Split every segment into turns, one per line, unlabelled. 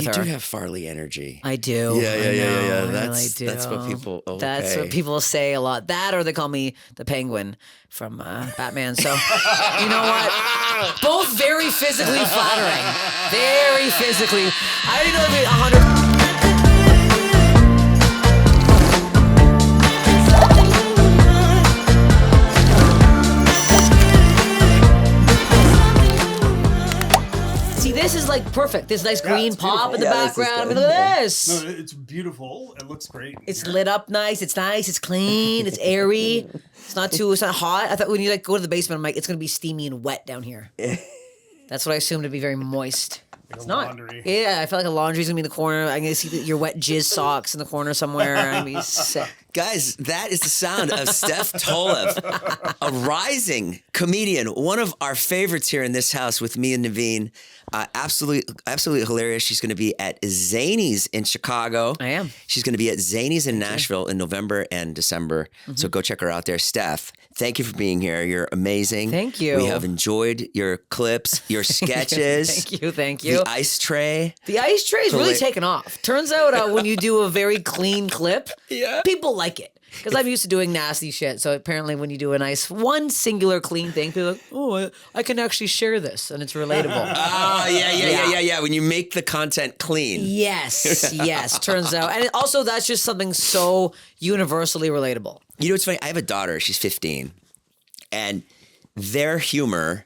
with her.
You do have Farley energy.
I do.
Yeah.
That's
what people. Oh,
That's
okay.
what people say a lot. That, or they call me the Penguin from Batman. So you know what? Both very physically flattering. Very physically. I already know if 100. This is like perfect. This nice green pop in the background. I mean, look at this.
No, it's beautiful. It looks great.
It's lit up nice. It's nice. It's clean. It's airy. It's not hot. I thought when you go to the basement, I'm like, it's gonna be steamy and wet down here. That's what I assumed to be very moist. It's not.
Laundry.
Yeah, I feel like a laundry's gonna be in the corner. I'm gonna see your wet jizz socks in the corner somewhere. I'm gonna be sick.
Guys, that is the sound of Steph Tolev, a rising comedian, one of our favorites here in this house with me and Naveen. Absolutely hilarious. She's going to be at Zanies in Chicago.
I am.
She's going to be at Zanies in Nashville in November and December. So go check her out there. Steph, thank you for being here. You're amazing.
Thank you.
We have enjoyed your clips, your sketches.
Thank you.
The ice tray.
The ice tray is really taken off. Turns out when you do a very clean clip, people like it. Because I'm used to doing nasty shit. So apparently when you do a nice, one singular clean thing, people are like, oh, I can actually share this. And it's relatable.
Oh, yeah. When you make the content clean.
Yes. Turns out. And also that's just something so universally relatable.
You know what's funny? I have a daughter. She's 15. And their humor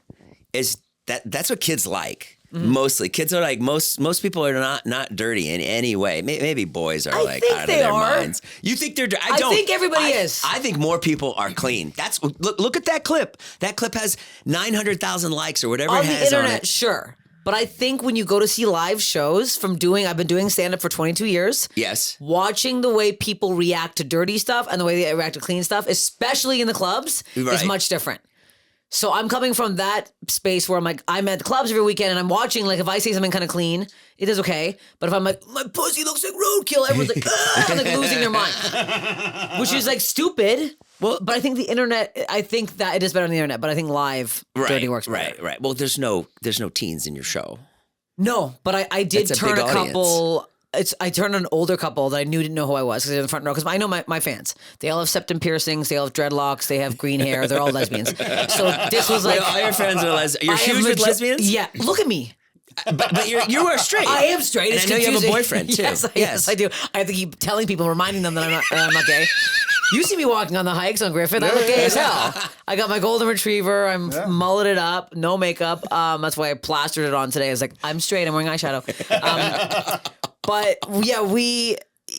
is that's what kids like. Mostly. Kids are like, most people are not dirty in any way. Maybe boys are out of their minds. You think they're dirty? I don't.
I think everybody is.
I think more people are clean. Look at that clip. That clip has 900,000 likes or whatever it has on it.
On the internet, sure. But I think when you go to see live shows I've been doing stand-up for 22 years.
Yes.
Watching the way people react to dirty stuff and the way they react to clean stuff, especially in the clubs, is much different. So I'm coming from that space where I'm at the clubs every weekend and I'm watching, like, if I say something kind of clean, it is okay. But if I'm like, my pussy looks like roadkill, everyone's like, ah, like losing their mind. Which is like stupid. Well, but I think the internet, I think that it is better on the internet, but I think live dirty works better.
Right. Well, there's no teens in your show.
No, but I did turn a couple. I turned an older couple that I knew didn't know who I was because they're in the front row. Because I know my fans. They all have septum piercings. They all have dreadlocks. They have green hair. They're all lesbians. So this was like...
all your friends are lesbians. You're huge with lesbians?
Yeah. Look at me.
But you are straight.
I am straight.
And
it's
I know
confusing.
you have a boyfriend, too.
Yes, I do. I have to keep telling people, reminding them that I'm not gay. You see me walking on the hikes on Griffith. I look gay as hell. I got my golden retriever. I'm mulleted up, no makeup. That's why I plastered it on today. I was like, I'm straight. I'm wearing eyeshadow. But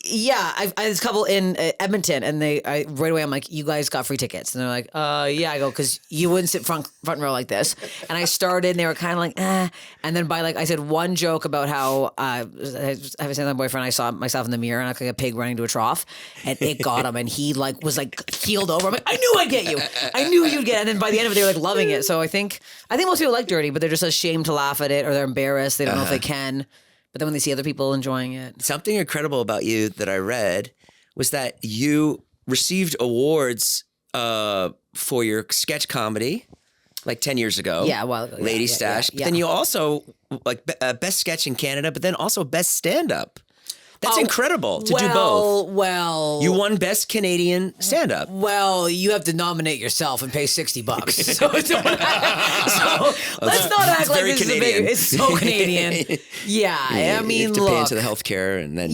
yeah, I had this couple in Edmonton, and right away I'm like, you guys got free tickets, and they're like, yeah. I go, because you wouldn't sit front row like this. And I started, and they were kind of like, and then I said one joke about how I have a stand-up boyfriend. I saw myself in the mirror, and I looked like a pig running to a trough, and it got him, and he was keeled over. I'm like, I knew I'd get you. I knew you'd get it. And then by the end of it, they were loving it. So I think most people like dirty, but they're just ashamed to laugh at it, or they're embarrassed. They don't know if they can. But then when they see other people enjoying it.
Something incredible about you that I read was that you received awards for your sketch comedy like 10 years ago.
Yeah, a while ago.
Lady Stash. But then you also, best sketch in Canada, but then also best stand-up. That's incredible to do both.
Well,
you won best Canadian stand-up.
Well, you have to nominate yourself and pay $60. So let's not act like this is a big. It's so Canadian. Yeah, I mean,
you have to pay into the healthcare, and then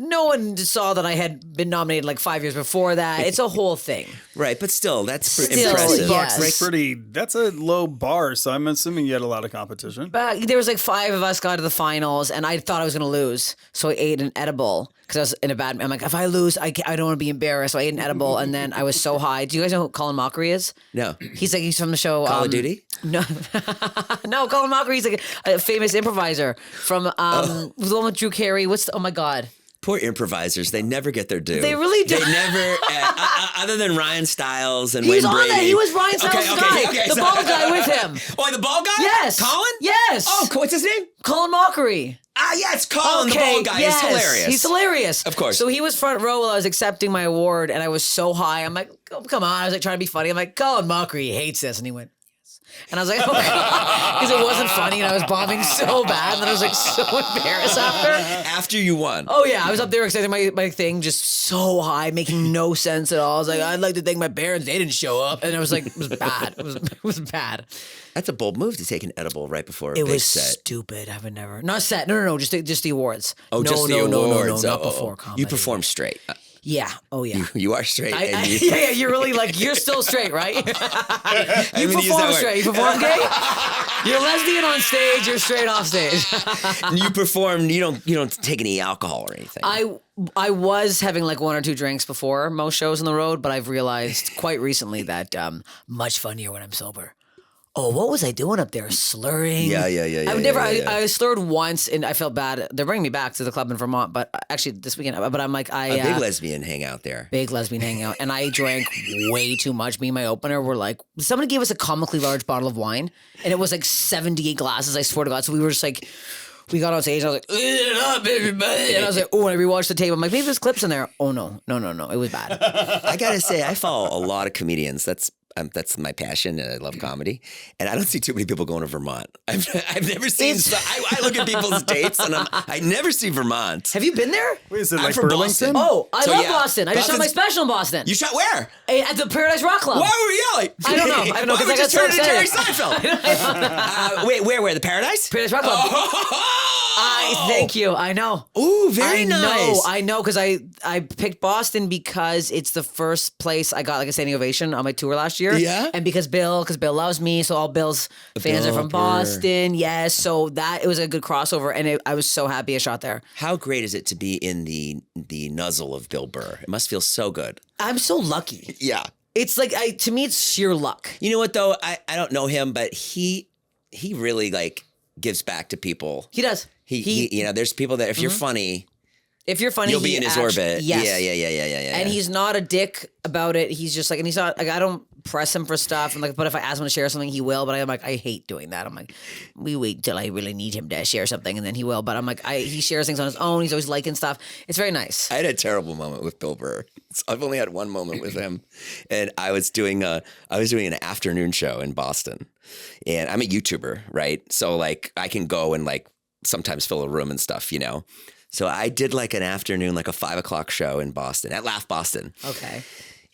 no one saw that I had been nominated like 5 years before that. It's a whole thing,
right? But still, that's impressive.
Yes.
That's a low bar. So I'm assuming you had a lot of competition.
But there was like 5 of us got to the finals, and I thought I was going to lose, so I ate an edible because I was in a bad. I'm like, if I lose, I don't want to be embarrassed. So I ate an edible, and then I was so high. Do you guys know who Colin Mockery is?
No.
He's from the show
Call of Duty.
No, no. Colin Mockery. He's like a famous improviser from the one with Drew Carey. Oh my God.
Poor improvisers. They never get their due.
They really do.
They never, other than Ryan Stiles and
He
Wayne
was
Brady.
on that. He was Ryan Stiles' guy. The bald guy with him.
Oh, the bald guy?
Yes.
Colin?
Yes.
Oh, what's his name?
Colin Mockery.
Yeah, it's Colin, the bald guy.
Yes.
He's hilarious.
He's hilarious.
Of course.
So he was front row while I was accepting my award, and I was so high. I'm like, oh, come on. I was like trying to be funny. I'm like, Colin Mockery hates this. And he went, yes. And I was like, oh, because it wasn't funny and I was bombing so bad. And then I was like so embarrassed after.
After you won.
Oh, yeah. I was up there excited my thing just so high, making no sense at all. I was like, I'd like to thank my parents. They didn't show up. And I was like, it was bad. It was bad.
That's a bold move to take an edible right before a
It
big
was
set.
stupid. I would never. Not set. No. Just the awards.
Oh,
no,
just the
no,
awards.
No, not before comedy.
You perform straight.
Yeah. Oh, yeah.
You are straight.
Yeah, you're really like, you're still straight, right? You perform straight. You perform gay? You're lesbian on stage, you're straight off stage.
You perform, you don't take any alcohol or anything.
I was having like 1 or 2 drinks before most shows on the road, but I've realized quite recently that much funnier when I'm sober. Oh, what was I doing up there? Slurring?
Yeah.
I slurred once and I felt bad. They're bringing me back to the club in Vermont, but actually this weekend. But I'm like,
a big lesbian hangout there.
Big lesbian hangout. And I drank way too much. Me and my opener were like, somebody gave us a comically large bottle of wine and it was like 78 glasses, I swear to God. So we were just like, we got on stage and I was like, eat it up, everybody. And I was like, oh, and I rewatched the tape. I'm like, maybe there's clips in there. Oh, no. It was bad.
I got to say, I follow a lot of comedians. That's my passion, and I love comedy. And I don't see too many people going to Vermont. I've never seen. I look at people's dates, and I never see Vermont.
Have you been there?
Wait, is it
I'm
like
from
Burlington?
Boston.
Oh, I love Boston. I just shot my special in Boston.
You shot where?
At the Paradise Rock Club.
Why were you yelling?
I don't know.
Why
Because
we
I got
just
so
turned into Jerry
excited.
Seinfeld? Wait, where? The Paradise?
Paradise Rock Club. Thank you. I know.
Ooh, very nice.
I know, because I picked Boston because it's the first place I got like a standing ovation on my tour last year.
Yeah.
And because Bill loves me, so all Bill's fans are from Boston. Yes, so it was a good crossover, and I was so happy I shot there.
How great is it to be in the nuzzle of Bill Burr? It must feel so good.
I'm so lucky.
Yeah.
It's like to me, it's sheer luck.
You know what though? I don't know him, but he really like gives back to people.
He does.
He there's people that if you're funny, you'll be in his orbit.
Yes.
Yeah.
And he's not a dick about it. He's just like, and he's not like, I don't press him for stuff. And like, but if I ask him to share something, he will. But I'm like, I hate doing that. I'm like, we wait till I really need him to share something, and then he will. But I'm like, he shares things on his own. He's always liking stuff. It's very nice.
I had a terrible moment with Bill Burr. I've only had one moment with him, and I was doing an afternoon show in Boston, and I'm a YouTuber, right? So like, I can go and like sometimes fill a room and stuff, you know. So I did like an afternoon, like a 5 o'clock show in Boston at Laugh Boston.
Okay.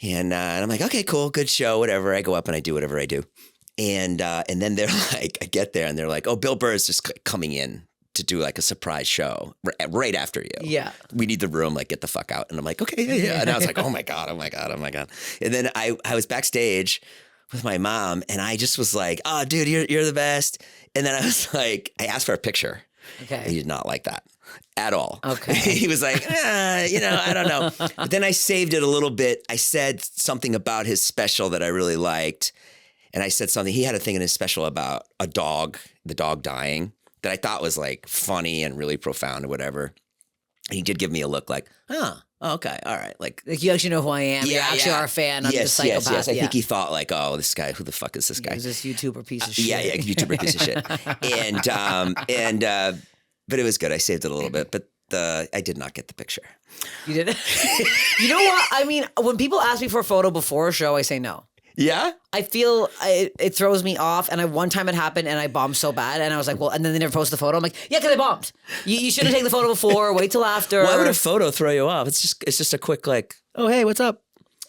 And I'm like, okay, cool, good show, whatever. I go up and I do whatever I do. And then they're like, I get there and they're like, oh, Bill Burr is just coming in to do like a surprise show right after you.
Yeah.
We need the room, like get the fuck out. And I'm like, okay, yeah. And I was like, oh my God. And then I was backstage with my mom and I just was like, oh, dude, you're the best. And then I was like, I asked for a picture.
Okay.
He did not like that at all.
Okay.
He was like, I don't know. But then I saved it a little bit. I said something about his special that I really liked. And I said something, he had a thing in his special about the dog dying that I thought was like funny and really profound or whatever. And he did give me a look like, oh, okay, all right. Like
you actually know who I am. You actually are a fan. I'm just psychopath.
Yes. I think he thought like, oh, this guy, who the fuck is this guy?
He's this YouTuber piece of shit.
Yeah, YouTuber piece of shit. But it was good. I saved it a little bit, but I did not get the picture.
You did? You know what? I mean, when people ask me for a photo before a show, I say no.
Yeah?
I feel it throws me off. And one time it happened and I bombed so bad. And I was like, well, and then they never posted the photo. I'm like, yeah, because I bombed. You shouldn't take the photo before. Wait till after.
Why would a photo throw you off? It's just a quick like, oh, hey, what's up?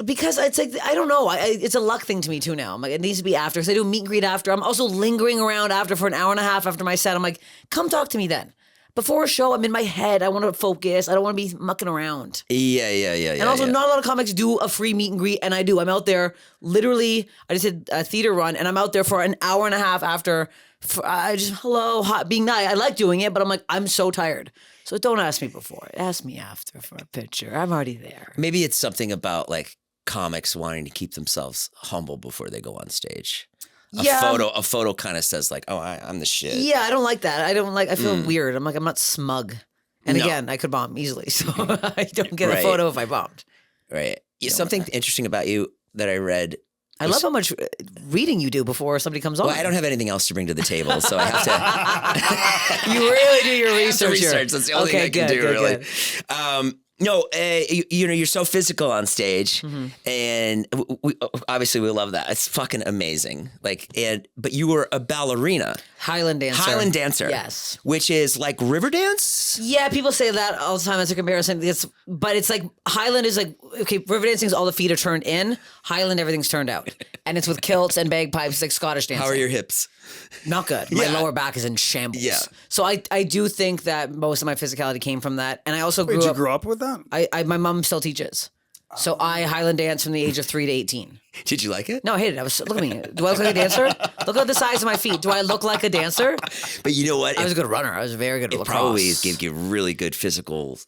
Because it's like, I don't know. It's a luck thing to me too now. I'm like, it needs to be after. Because I do a meet and greet after. I'm also lingering around after for an hour and a half after my set. I'm like, come talk to me then. Before a show, I'm in my head. I want to focus. I don't want to be mucking around.
Yeah.
And also, not a lot of comics do a free meet and greet, and I do. I'm out there, literally, I just did a theater run, and I'm out there for an hour and a half after, being nice. I like doing it, but I'm like, I'm so tired. So don't ask me before. Ask me after for a picture. I'm already there.
Maybe it's something about, like, comics wanting to keep themselves humble before they go on stage. A photo kind of says like, oh, I'm the shit.
Yeah, I don't like that. I feel weird. I'm like, I'm not smug. And again, I could bomb easily. So I don't get a photo if I bombed.
Right. Something interesting about you that I read.
I love how much reading you do before somebody comes on.
Well, I don't have anything else to bring to the table, so I have to.
You really do your research.
That's the only thing I can do, really. No, you're so physical on stage, and obviously we love that. It's fucking amazing. But you were a ballerina,
Highland dancer. Yes,
which is like river dance.
Yeah, people say that all the time as a comparison. But it's like Highland is like, okay, river dancing is all the feet are turned in. Highland, everything's turned out, and it's with kilts and bagpipes, like Scottish dancing.
How are your hips?
Not good. My lower back is in shambles. Yeah. So I do think that most of my physicality came from that, and I also grew up.
Did you grow up with that?
My mom still teaches. So I Highland dance from the age of 3 to 18.
Did you like it?
No, I hated it. Look at me. Do I look like a dancer? Look at the size of my feet. Do I look like a dancer?
But you know what?
I was a good runner. I was very good at lacrosse.
It probably gave you really good physical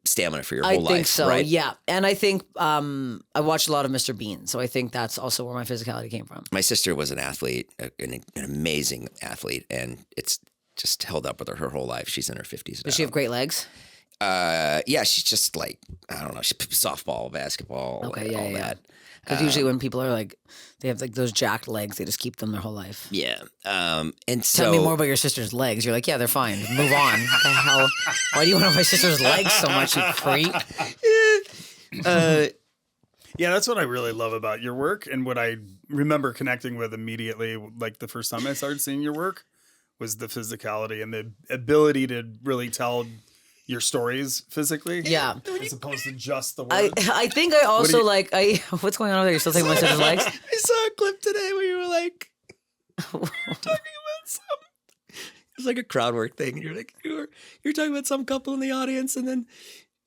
stamina for your whole life.
I think so,
right?
yeah. And I think I watched a lot of Mr. Bean, so I think that's also where my physicality came from.
My sister was an athlete, an amazing athlete, and it's just held up with her whole life. She's in her 50s now.
Does she have great legs?
Yeah, she's just like, I don't know, softball, basketball, all that.
Because usually when people are like, they have like those jacked legs, they just keep them their whole life.
Yeah. And so.
Tell me more about your sister's legs. You're like, yeah, they're fine. Move on. What the hell? Why do you want to know my sister's legs so much, you creep?
Yeah, that's what I really love about your work. And what I remember connecting with immediately, like the first time I started seeing your work, was the physicality and the ability to really tell your stories physically, as opposed to just the words.
I think I also what's going on over there? You're still taking my sister's legs?
I saw a clip today where you were like talking about it was like a crowd work thing, and you're like you're talking about some couple in the audience, and then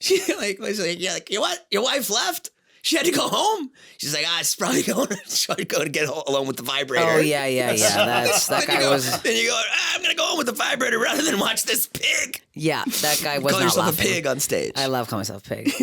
she was like, yeah, like your wife left. She had to go home. She's like, she's probably going to get alone with the vibrator.
Oh, yeah. That guy was...
Then you go, I'm going to go home with the vibrator rather than watch this pig.
Yeah, that guy was
Call
not
yourself
laughing.
a pig on stage.
I love calling myself a pig.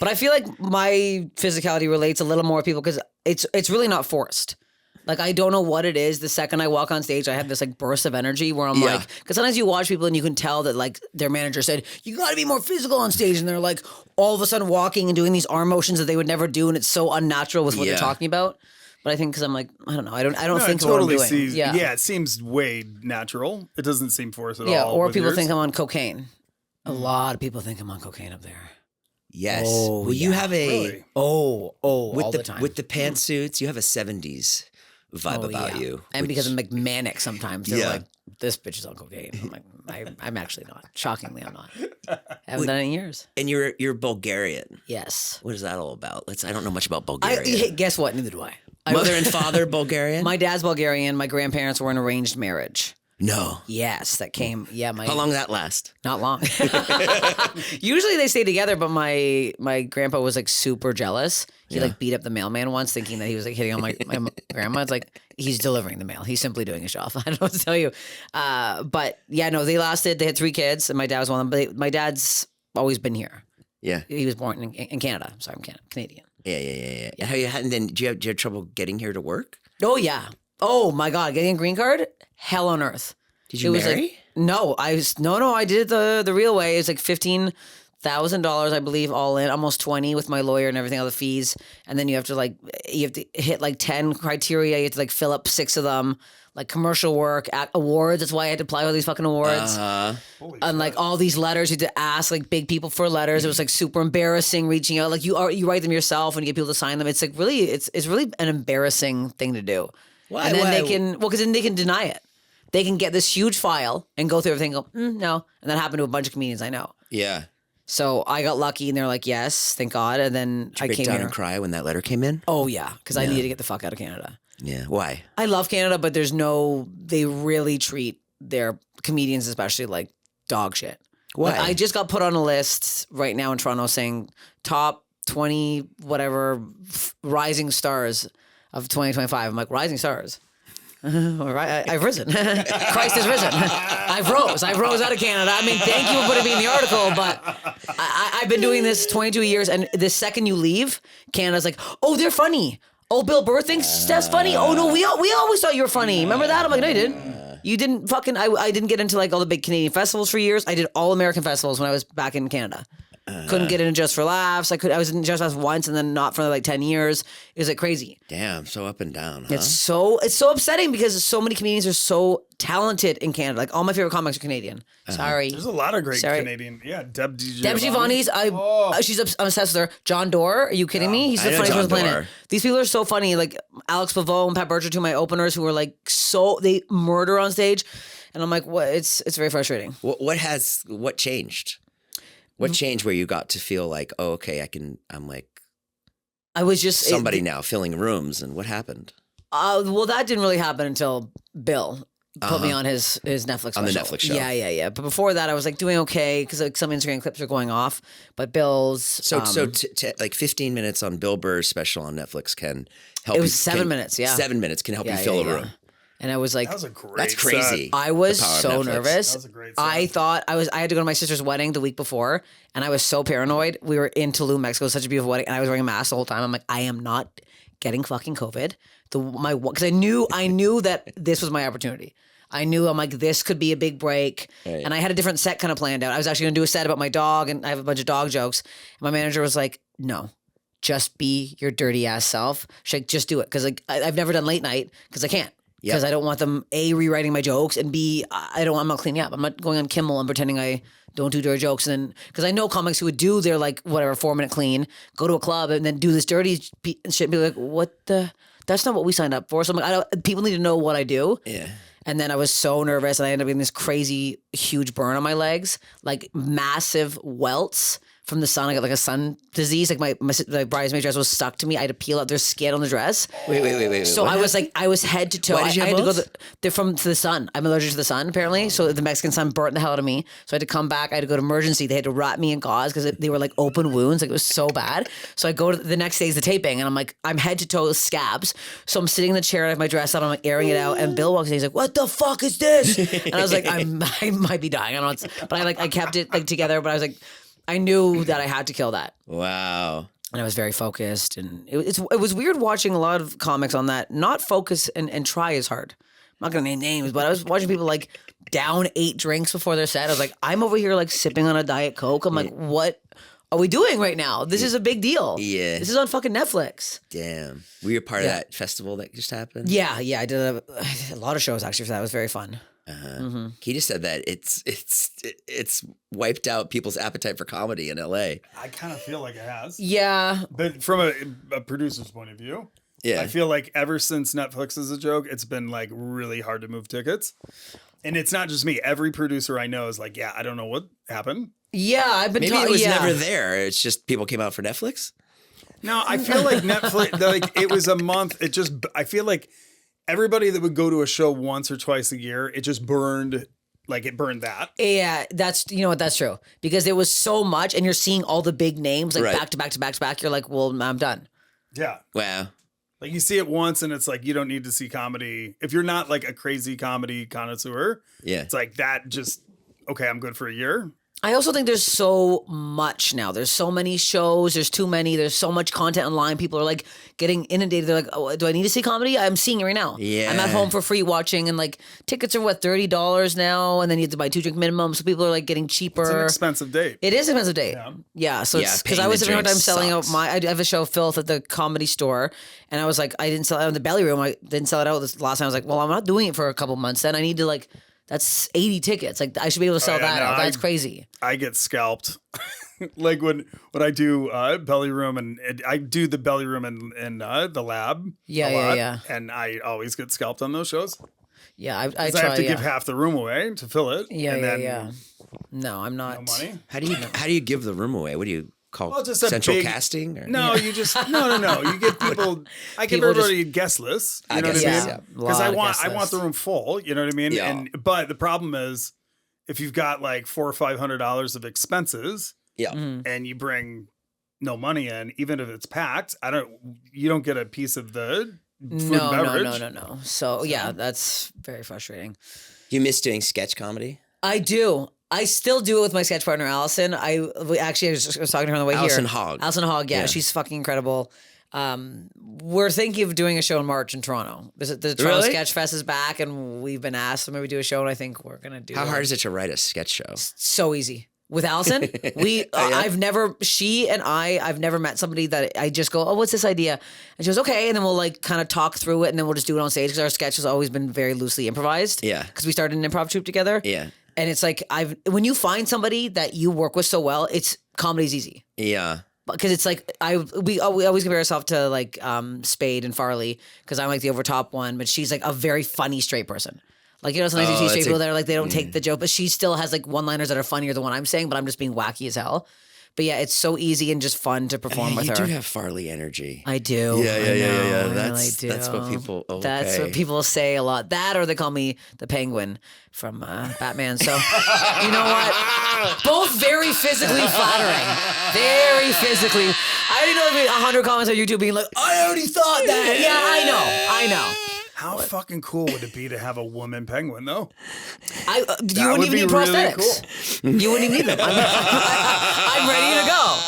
But I feel like my physicality relates a little more to people because it's really not forced. Like, I don't know what it is. The second I walk on stage, I have this like burst of energy where I'm like, because sometimes you watch people and you can tell that like their manager said, you got to be more physical on stage. And they're like all of a sudden walking and doing these arm motions that they would never do. And it's so unnatural with what they're talking about. But I think because I'm like, I don't know. I don't think what I'm doing.
It seems way natural. It doesn't seem forced at all.
Yeah, or people think I'm on cocaine. A lot of people think I'm on cocaine up there.
Yes. Oh, well, you have a...
Really?
All the time.
With the pantsuits, you have a 70s vibe about you.
And because I'm like manic sometimes. They're like, this bitch is on cocaine. I'm like, I'm actually not. Shockingly, I'm not. I haven't done it in years.
And you're Bulgarian.
Yes.
What is that all about? I don't know much about Bulgaria.
Guess what? Neither do I.
Mother and father Bulgarian?
My dad's Bulgarian. My grandparents were in arranged marriage.
No.
Yes, that came. Yeah,
How long did that last?
Not long. Usually they stay together, but my grandpa was like super jealous. He like beat up the mailman once, thinking that he was like hitting on my grandma. It's like he's delivering the mail. He's simply doing his job. I don't know what to tell you. But yeah, no, they lasted. They had 3 kids, and my dad was one of them. But my dad's always been here.
Yeah,
he was born in Canada. I'm sorry, I'm Canadian.
Yeah. How you had? And then did you have trouble getting here to work?
Oh yeah. Oh my God, getting a green card? Hell on earth.
Did you marry?
No, I did it the real way. It's like $15,000, I believe, all in, almost 20 with my lawyer and everything, all the fees. And then you have to hit like 10 criteria. You have to like fill up 6 of them, like commercial work, awards. That's why I had to apply for these fucking awards. And like all these letters, you had to ask like big people for letters. It was like super embarrassing reaching out. Like you write them yourself and you get people to sign them. It's like really, it's really an embarrassing thing to do.
Why?
And then because then they can deny it. They can get this huge file and go through everything and go, no. And that happened to a bunch of comedians I know.
Yeah.
So I got lucky and they're like, yes, thank God. And then
Did you break down and cry when that letter came in?
Oh, yeah. Because I needed to get the fuck out of Canada.
Yeah. Why?
I love Canada, but they really treat their comedians, especially like dog shit.
Why?
Like, I just got put on a list right now in Toronto saying top 20, whatever, rising stars of 2025. I'm like, rising stars. I've risen. Christ has risen. I rose out of Canada. I mean, thank you for putting me in the article, but I've been doing this 22 years, and the second you leave, Canada's like, oh, they're funny. Oh, Bill Burr thinks Steph's funny. Oh, no, we always thought you were funny. Remember that? I'm like, no, you didn't. You didn't fucking, I didn't get into like all the big Canadian festivals for years. I did all American festivals when I was back in Canada. Couldn't get into Just for Laughs. I was in Just for Laughs once and then not for like 10 years. It was like crazy.
Damn, so up and down, huh?
It's so upsetting because so many comedians are so talented in Canada. Like all my favorite comics are Canadian. Sorry.
There's a lot of great Canadian. Yeah, Deb
Giovanni's. I'm obsessed with her. John Doerr. Are you kidding me? He's the funniest person on the planet. These people are so funny. Like Alex Pavot and Pat Burcher, two of my openers, who are like they murder on stage, and I'm like, what? It's very frustrating.
What changed? What changed where you got to feel like, oh, okay, I'm like,
I was just
somebody now filling rooms, and what happened?
Well, that didn't really happen until Bill put me on his Netflix special.
On the Netflix show.
Yeah. But before that, I was like doing okay because like some Instagram clips are going off. But Bill's
like 15 minutes on Bill Burr's special on Netflix can help.
It was 7 minutes. Yeah,
7 minutes can help you fill a room.
And I was like,
that's crazy.
I was so nervous.
That was a great set.
I thought I had to go to my sister's wedding the week before, and I was so paranoid. We were in Tulum, Mexico, such a beautiful wedding, and I was wearing a mask the whole time. I'm like, I am not getting fucking COVID. Because I knew that this was my opportunity. I knew I'm like, this could be a big break. Right. And I had a different set kind of planned out. I was actually going to do a set about my dog, and I have a bunch of dog jokes. And my manager was like, no, just be your dirty ass self. She's like, just do it. Because like, I've never done late night because I can't. Because I don't want them, A, rewriting my jokes, and B, I'm not cleaning up. I'm not going on Kimmel and pretending I don't do dirty jokes. And then, because I know comics who would do their like, whatever, 4-minute clean, go to a club and then do this dirty shit and be like, that's not what we signed up for. So I'm like, people need to know what I do. Yeah. And then I was so nervous, and I ended up getting this crazy, huge burn on my legs, like massive welts from the sun. I got like a sun disease. Like my bridesmaid dress was stuck to me. I had to peel out their skin on the dress.
Wait.
So I was head to toe.
Why did you have
I had to go. They're from the sun. I'm allergic to the sun apparently. So the Mexican sun burnt the hell out of me. So I had to come back. I had to go to emergency. They had to wrap me in gauze because they were like open wounds. Like it was so bad. So I go to the next day's the taping, and I'm like, I'm head to toe with scabs. So I'm sitting in the chair. I have my dress on. I'm like airing it out, and Bill walks in. He's like, "What the fuck is this?" And I was like, I might be dying. I don't know. But I kept it like together. But I was like, I knew that I had to kill that.
Wow.
And I was very focused. And it was weird watching a lot of comics on that. Not focus and try as hard. I'm not going to name names, but I was watching people like down 8 drinks before their set. I was like, I'm over here like sipping on a Diet Coke. I'm like, what are we doing right now? This is a big deal. Yeah. This is on fucking Netflix.
Damn. Were you a part of that festival that just happened?
Yeah. I did a lot of shows actually for that. It was very fun.
He just said that it's wiped out people's appetite for comedy in LA.
I kind of feel like it has.
Yeah.
But from a producer's point of view, I feel like ever since Netflix is a joke, it's been like really hard to move tickets. And it's not just me. Every producer I know is like, I don't know what happened.
Yeah, I've been
maybe it was never there. It's just people came out for Netflix.
No, I feel like Netflix, like it was a month. I feel like everybody that would go to a show once or twice a year, it just burned, like it burned that.
Yeah, that's true. Because there was so much, and you're seeing all the big names, like back to back to back to back. You're like, well, I'm done.
Yeah.
Wow.
Like you see it once and it's like, you don't need to see comedy. If you're not like a crazy comedy connoisseur, it's like that just, okay, I'm good for a year.
I also think there's so much now. There's so many shows. There's too many. There's so much content online. People are like getting inundated. They're like, oh, do I need to see comedy? I'm seeing it right now. Yeah. I'm at home for free watching, and like tickets are $30 now, and then you have to buy 2-drink minimum. So people are like getting cheaper.
It's an expensive date.
It is an expensive date. Yeah. So it's because I was having a hard time selling out I have a show Filth at the Comedy Store, and I was like, I didn't sell it out in the Belly Room. I didn't sell it out this last time. I was like, well, I'm not doing it for a couple months. Then I need to like. That's 80 tickets. Like I should be able to sell that out. That's crazy.
I get scalped. Like when I do Belly Room and I do the Belly Room in the lab. Yeah. And I always get scalped on those shows.
Yeah, I
try. I have to give half the room away to fill it.
Yeah. No, I'm not.
No money.
How do you give the room away? What do you call just central casting? Or?
No, you just no. You get people. I give everybody guest lists. You know what I mean? Because I want the room full. You know what I mean? Yeah. But the problem is, if you've got like $400 or $500 of expenses, and you bring no money in, even if it's packed, you don't get a piece of the food and beverage.
No. So yeah, that's very frustrating.
You miss doing sketch comedy?
I do. I still do it with my sketch partner, Allison. I was talking to her on the way
Allison Hogg.
Allison Hogg, yeah. She's fucking incredible. We're thinking of doing a show in March in Toronto. The Toronto Sketch Fest is back, and we've been asked to maybe do a show, and I think we're going to do it.
How hard is it to write a sketch show?
So easy. With Allison, I've never met somebody that I just go, oh, what's this idea? And she goes, okay. And then we'll like kind of talk through it and then we'll just do it on stage because our sketch has always been very loosely improvised.
Yeah.
Because we started an improv troupe together.
Yeah.
And it's like, when you find somebody that you work with so well, comedy's easy.
Yeah.
Because it's like, we always compare ourselves to like Spade and Farley because I'm like the overtop one, but she's like a very funny straight person. Like, you know, sometimes you see straight people that are like, they don't take the joke, but she still has like one-liners that are funnier than what I'm saying, but I'm just being wacky as hell. But yeah, it's so easy and just fun to perform with her.
You do have Farley energy.
I do.
Yeah.
That's
what people,
That's what people say a lot. That or they call me the Penguin from Batman. So, you know what? Both very physically flattering. Very physically. I already know there'll be 100 comments on YouTube being like, I already thought that. Yeah, I know.
How fucking cool would it be to have a woman penguin, though?
You wouldn't even need prosthetics. Cool. You wouldn't even need them. I'm ready to go.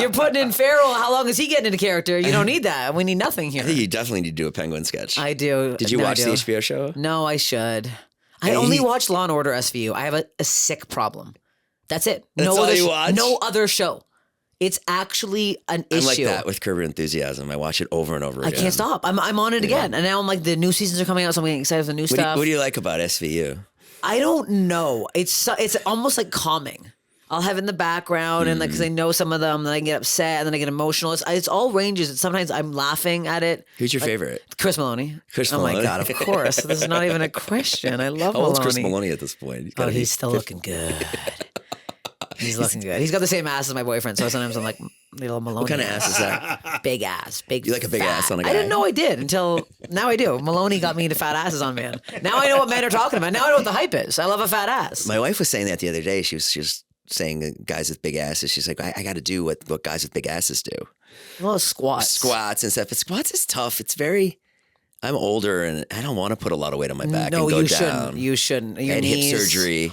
You're putting in Farrell. How long is he getting into character? You don't need that. We need nothing here.
I think you definitely need to do a penguin sketch.
I do.
Did you watch the HBO show?
No, I should. I only watched Law & Order SVU. I have a sick problem. That's it.
That's all you watch?
No other show. It's actually an issue.
I'm like that with Curb Your Enthusiasm. I watch it over and over again.
I can't stop. I'm on it again. And now I'm like, the new seasons are coming out, so I'm getting excited for the new stuff.
What do you like about SVU?
I don't know. It's almost like calming. I'll have it in the background and like, because I know some of them, then I get upset and then I get emotional. It's all ranges. Sometimes I'm laughing at it.
Who's your favorite?
Chris Maloney.
Chris
Maloney.
Oh
my God, of course. This is not even a question. I love Maloney.
How old's Chris Maloney at this point?
He's still looking good. He's looking good. He's got the same ass as my boyfriend, so sometimes I'm like, little Maloney.
What kind of ass is that?
Big ass.
You like a big ass on a guy?
I didn't know I did until now I do. Maloney got me into fat asses on men. Now I know what men are talking about. Now I know what the hype is. I love a fat ass.
My wife was saying that the other day. She was saying guys with big asses. She's like, I got to do what guys with big asses do.
Well, squats
and stuff. But squats is tough. It's very. I'm older and I don't want to put a lot of weight on my back.
No,
and go
you
down.
shouldn't. You shouldn't. Your
I had
knees.
hip surgery.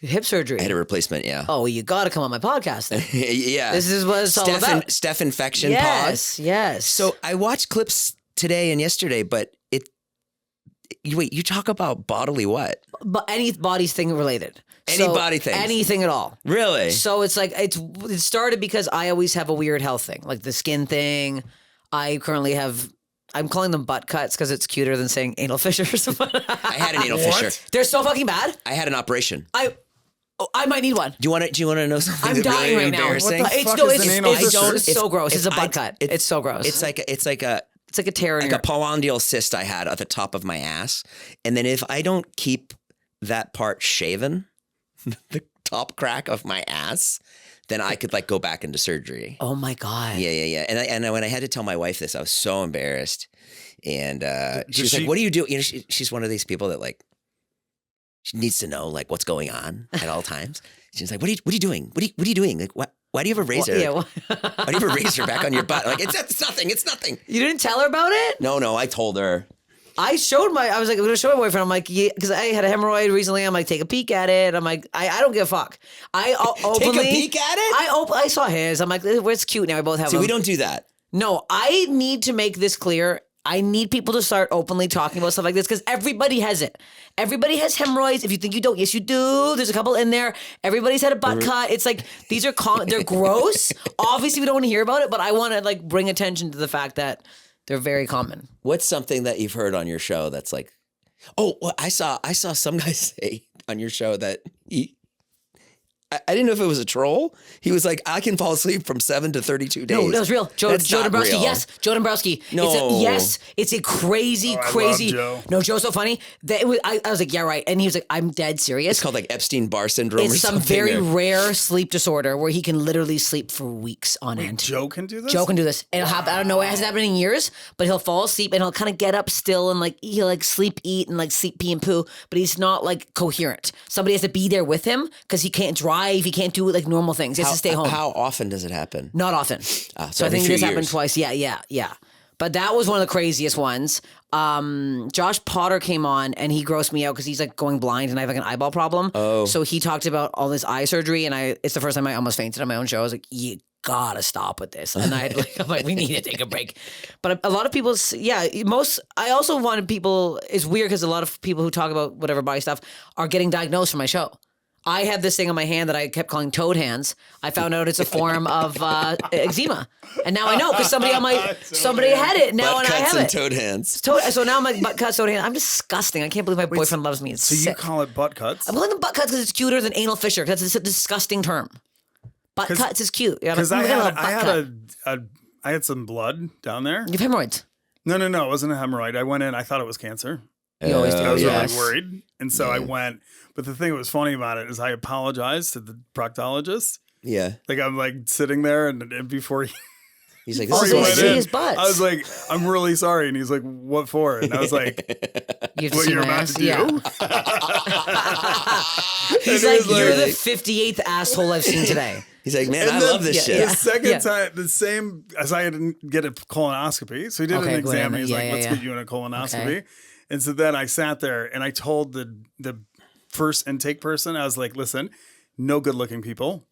Hip surgery.
I had a replacement, yeah.
Oh, well, you got to come on my podcast then.
Yeah.
This is what it's all about.
Steph Infection
Yes,
pod.
yes.
So I watched clips today and yesterday, but you talk about bodily what?
But any body thing related.
Any body thing.
Anything at all.
Really?
So it's like, it started because I always have a weird health thing, like the skin thing. I currently have... I'm calling them butt cuts because it's cuter than saying anal fissures.
I had an anal fissure.
They're so fucking bad.
I had an operation.
I might need one.
Do you want to know something?
I'm dying
really
right now.
Embarrassing?
It's so gross. It's a butt cut. It's so gross.
It's like a
tear in
a polyondial cyst I had at the top of my ass, and then if I don't keep that part shaven, the top crack of my ass, then I could like go back into surgery.
Oh my God.
Yeah. And when I had to tell my wife this, I was so embarrassed. And she was like, "What do you do?" You know, she's one of these people that like she needs to know like what's going on at all times. She's like, "What are you doing? What are you doing? Like, why do you have a razor? Why do you have a razor back on your butt? Like, it's nothing. It's nothing."
You didn't tell her about it?
No. I told her.
I was like, I'm going to show my boyfriend. I'm like, yeah, because I had a hemorrhoid recently. I'm like, take a peek at it. I'm like, I don't give a fuck. I openly.
Take a peek at it?
I saw his. I'm like, it's cute now. We both have them.
We don't do that.
No, I need to make this clear. I need people to start openly talking about stuff like this because everybody has it. Everybody has hemorrhoids. If you think you don't, yes, you do. There's a couple in there. Everybody's had a butt cut. It's like, these are, they're gross. Obviously, we don't want to hear about it, but I want to like bring attention to the fact that they're very common.
What's something that you've heard on your show that's like, oh, well, I saw some guy say on your show that I didn't know if it was a troll. He was like, I can fall asleep from 7 to 32 days.
No, that was real. Joe Dombrowski.
Real.
Yes, Joe Dombrowski.
No.
It's a crazy.
I love Joe.
No, Joe's so funny. I was like, yeah, right. And he was like, I'm dead serious.
It's called like Epstein-Barr syndrome or something.
It's some very rare sleep disorder where he can literally sleep for weeks on end.
Joe can do this?
Joe can do this. It'll happen. I don't know. It hasn't happened in years, but he'll fall asleep and he'll kind of get up still and like he'll like sleep, eat and like sleep, pee and poo, but he's not like coherent. Somebody has to be there with him because he can't drive. He can't do like normal things. He has to stay home.
How often does it happen?
Not often. So I think this happened twice. Yeah. But that was one of the craziest ones. Josh Potter came on and he grossed me out because he's like going blind and I have like an eyeball problem.
Oh.
So he talked about all this eye surgery and it's the first time I almost fainted on my own show. I was like, you gotta stop with this. And I'm like, we need to take a break. But a lot of people, I also wanted people, it's weird because a lot of people who talk about whatever body stuff are getting diagnosed for my show. I had this thing on my hand that I kept calling toad hands. I found out it's a form of eczema, and now I know because somebody had it now,
Butt
and I
cuts
have
and
it.
toad hands.
So now I'm like butt cuts, toad hands. I'm disgusting. I can't believe my boyfriend loves me. It's
So
sick.
you call it butt cuts?
I'm calling them butt cuts because it's cuter than anal fissure. Because it's a disgusting term. Butt cuts is cute.
Because I had some blood down there.
You have hemorrhoids.
No, it wasn't a hemorrhoid. I went in. I thought it was cancer.
You always do.
I was
Yes.
really worried, and so I went. But the thing that was funny about it is I apologized to the proctologist.
Yeah.
Like I'm like sitting there, and before he.
He's like,
Oh,
this
so
is
you see
bullshit.
his butts.
I was like, I'm really sorry. And he's like, what for? And I was like,
You have to
what
see
you're
my
about
ass?
to do?
Yeah. He's
And
like,
it was
you're the
like-
58th asshole I've seen today.
He's like, man,
And
I
then
love this
yeah,
shit.
The second
Yeah.
time, the same as I didn't get a colonoscopy. So he did
Okay,
an
go
exam
ahead.
and he's
Yeah,
like,
yeah,
let's
yeah.
get you in a colonoscopy.
Okay.
And so then I sat there and I told the first intake person, I was like, listen, no good looking people.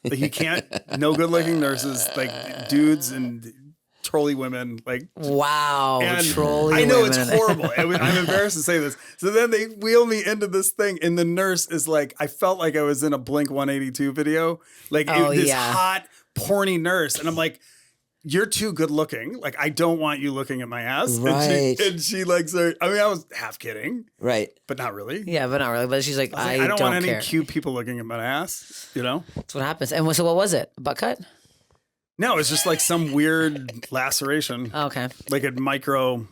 Like you can't, no good looking nurses, like dudes and trolley women, like
Wow.
and
Trolly
I know
women.
it's horrible. I'm embarrassed to say this. So then they wheel me into this thing, and the nurse is like, I felt like I was in a Blink 182 video, like this
yeah.
hot, porny nurse, and I'm like, "You're too good looking. Like I don't want you looking at my ass."
Right.
And she like, so, I mean, I was half kidding,
Right.
but not really.
Yeah, but not really. But she's like,
I was
I,
like, I don't want any
care.
cute people looking at my ass. You know?
That's what happens. And so what was it? Butt cut?
No, it's just like some weird laceration,
Okay.
like a micro.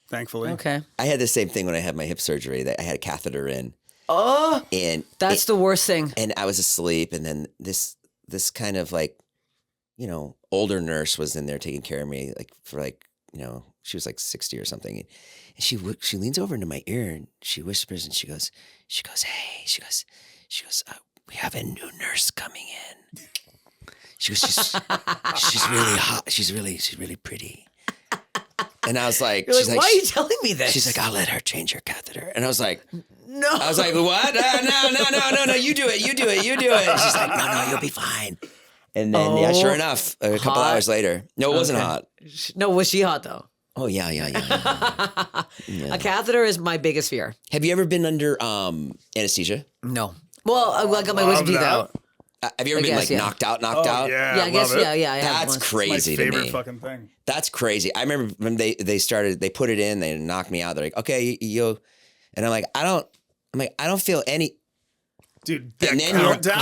Thankfully,
Okay.
I had the same thing when I had my hip surgery. That I had a catheter in,
Oh,
and
that's the worst thing.
and I was asleep, and then this kind of like, older nurse was in there taking care of me, like for like, she was like 60 or something, and she leans over into my ear and she whispers and she goes, hey, she goes, we have a new nurse coming in. She goes, she's really hot. She's really pretty. And I was like,
You're
she's
like,
like,
why are you telling me this?
she's like, I'll let her change your catheter. And I was like,
no.
I was like, what? No, you do it. And she's like, no, you'll be fine. And then, yeah, sure enough, a couple
Hot.
hours later, no, it wasn't hot.
No, was she hot though?
Oh, yeah.
A catheter is my biggest fear.
Have you ever been under anesthesia?
No. Well, I got my wisdom teeth
that.
out.
Have you ever
I
been
guess,
like
yeah.
knocked out?
Oh, yeah,
Yeah, I guess.
love it.
Yeah. I have
That's
once.
My
crazy to
favorite
me.
fucking thing.
That's crazy. I remember when they put it in, they knocked me out. They're like, okay, you, and I'm like, I don't feel any.
Dude,
And
that
then you're
countdown.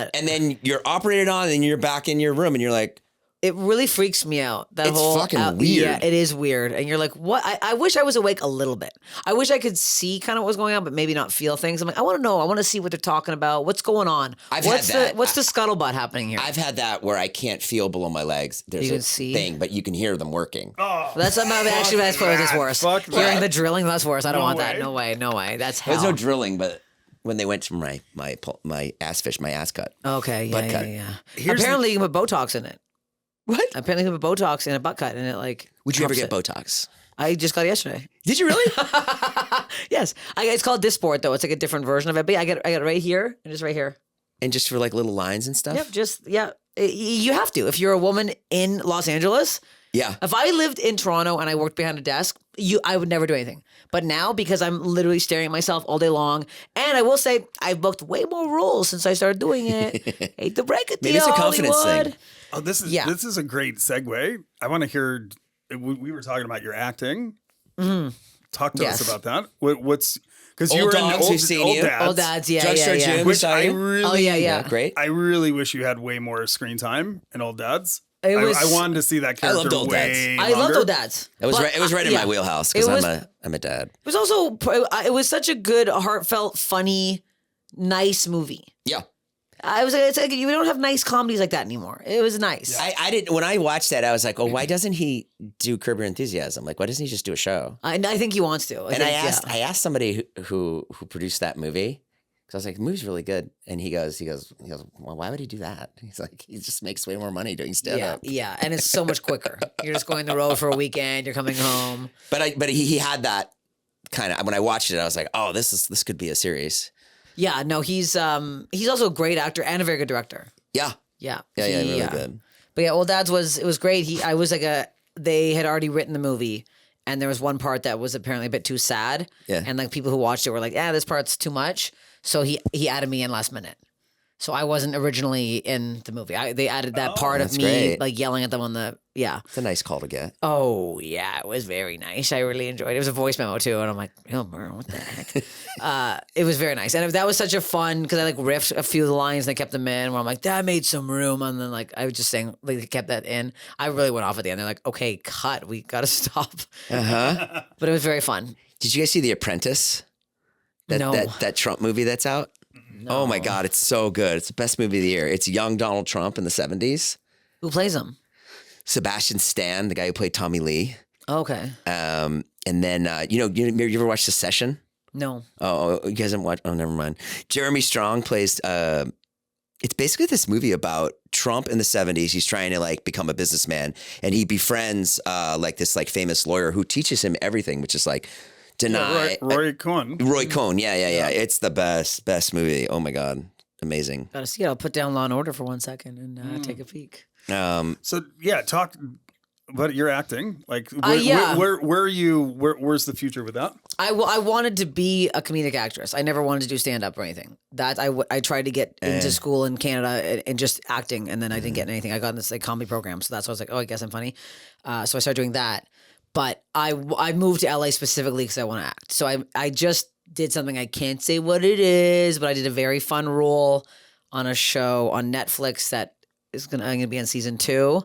out, and then you're operated on, and you're back in your room, and you're like,
It really freaks me out. That
It's
whole
fucking
Yeah,
weird.
it is weird. And you're like, what? I wish I was awake a little bit. I wish I could see kind of what was going on, but maybe not feel things. I'm like, I want to know. I want to see what they're talking about. What's going on?
I've
what's
had that.
What's the scuttlebutt happening here?
I've had that where I can't feel below my legs. There's
You
a
can see?
thing, but you can hear them working.
That's actually that's probably
that.
worse.
Fuck
Hearing
that.
the drilling, that's worse. I don't
No
want that.
way.
No way. That's hell.
There's no drilling, but when they went to my ass fish, my ass cut.
Okay,
Butt
yeah.
cut.
Here's
Apparently, you can put Botox in it.
What?
Apparently, you can put Botox in a butt cut, and it like.
Would you ever
helps
get
it.
Botox?
I just got it yesterday.
Did you really?
Yes, it's called Dysport though. It's like a different version of it. But yeah, I get it right here and just right here.
And just for like little lines and stuff?
Yep, you have to if you're a woman in Los Angeles.
Yeah.
If I lived in Toronto and I worked behind a desk, I would never do anything. But now, because I'm literally staring at myself all day long, and I will say I've booked way more roles since I started doing it. Hate to break it to
Maybe
you,
it's a confidence
Hollywood.
thing.
Oh, this is a great segue. I want to hear. We were talking about your acting. Talk to
Yes.
us about that. What's because you
Old
were in
Dogs,
old,
we've seen
old
you.
dads.
Old dads, yeah,
Drugstore
yeah.
Jim.
Which
Saw
I
you?
really,
Oh yeah.
Yeah, great.
I really wish you had way more screen time in Old Dads.
It was-
I wanted to see that character
loved Old Dads.
way
I loved
longer.
Old Dads.
It was
But,
right. It was right in
yeah.
my wheelhouse
It
because
was-
I'm a dad.
It was also it was such a good, heartfelt, funny, nice movie.
Yeah.
It's like you don't have nice comedies like that anymore. It was nice.
I didn't. When I watched that, I was like, oh, why doesn't he do Curb Your Enthusiasm? Like, why doesn't he just do a show?
I think he wants to.
And I asked somebody who produced that movie. Because I was like, the movie's really good. And he goes, well, why would he do that? He's like, he just makes way more money doing stand up.
Yeah, and it's so much quicker. You're just going the road for a weekend. You're coming home.
But he had that kind of, when I watched it, I was like, oh, this could be a series.
Yeah, no, he's also a great actor and a very good director.
Yeah.
Yeah,
Really good.
But yeah, Old Dads was great. They had already written the movie, and there was one part that was apparently a bit too sad.
Yeah.
And like people who watched it were like, this part's too much. So he added me in last minute. So I wasn't originally in the movie. They added that part of
that's
me
great.
like yelling at them on the
It's a nice call to get.
Oh yeah, it was very nice. I really enjoyed it. It was a voice memo too, and I'm like, Bill Burr, what the heck? It was very nice, and that was such a fun because I like riffed a few of the lines and I kept them in. Where I'm like, that made some room, and then like I was just saying, like kept that in. I really went off at the end. They're like, okay, cut. We got to stop. But it was very fun.
Did you guys see The Apprentice?
No.
That Trump movie that's out?
No.
Oh my God, it's so good. It's the best movie of the year. It's young Donald Trump in the 70s.
Who plays him?
Sebastian Stan, the guy who played Tommy Lee.
Okay.
And then, you ever watched Succession?
No.
Oh, you guys haven't watched? Oh, never mind. Jeremy Strong plays, it's basically this movie about Trump in the 70s. He's trying to like become a businessman and he befriends like this like famous lawyer who teaches him everything, which is like deny.
Roy Cohn.
Roy Cohn. Yeah. It's the best movie. Oh my God. Amazing.
Gotta see it. I'll put down Law and Order for 1 second and take a peek.
So yeah, talk about your acting. Like,
yeah.
where are you? Where's the future with that?
I wanted to be a comedic actress. I never wanted to do stand up or anything. That I tried to get into school in Canada and just acting, and then I didn't get anything. I got in this like comedy program, so that's why I was like, oh, I guess I'm funny. So I started doing that. But I moved to LA specifically because I want to act. So I just did something, I can't say what it is, but I did a very fun role on a show on Netflix that I'm gonna be on season 2.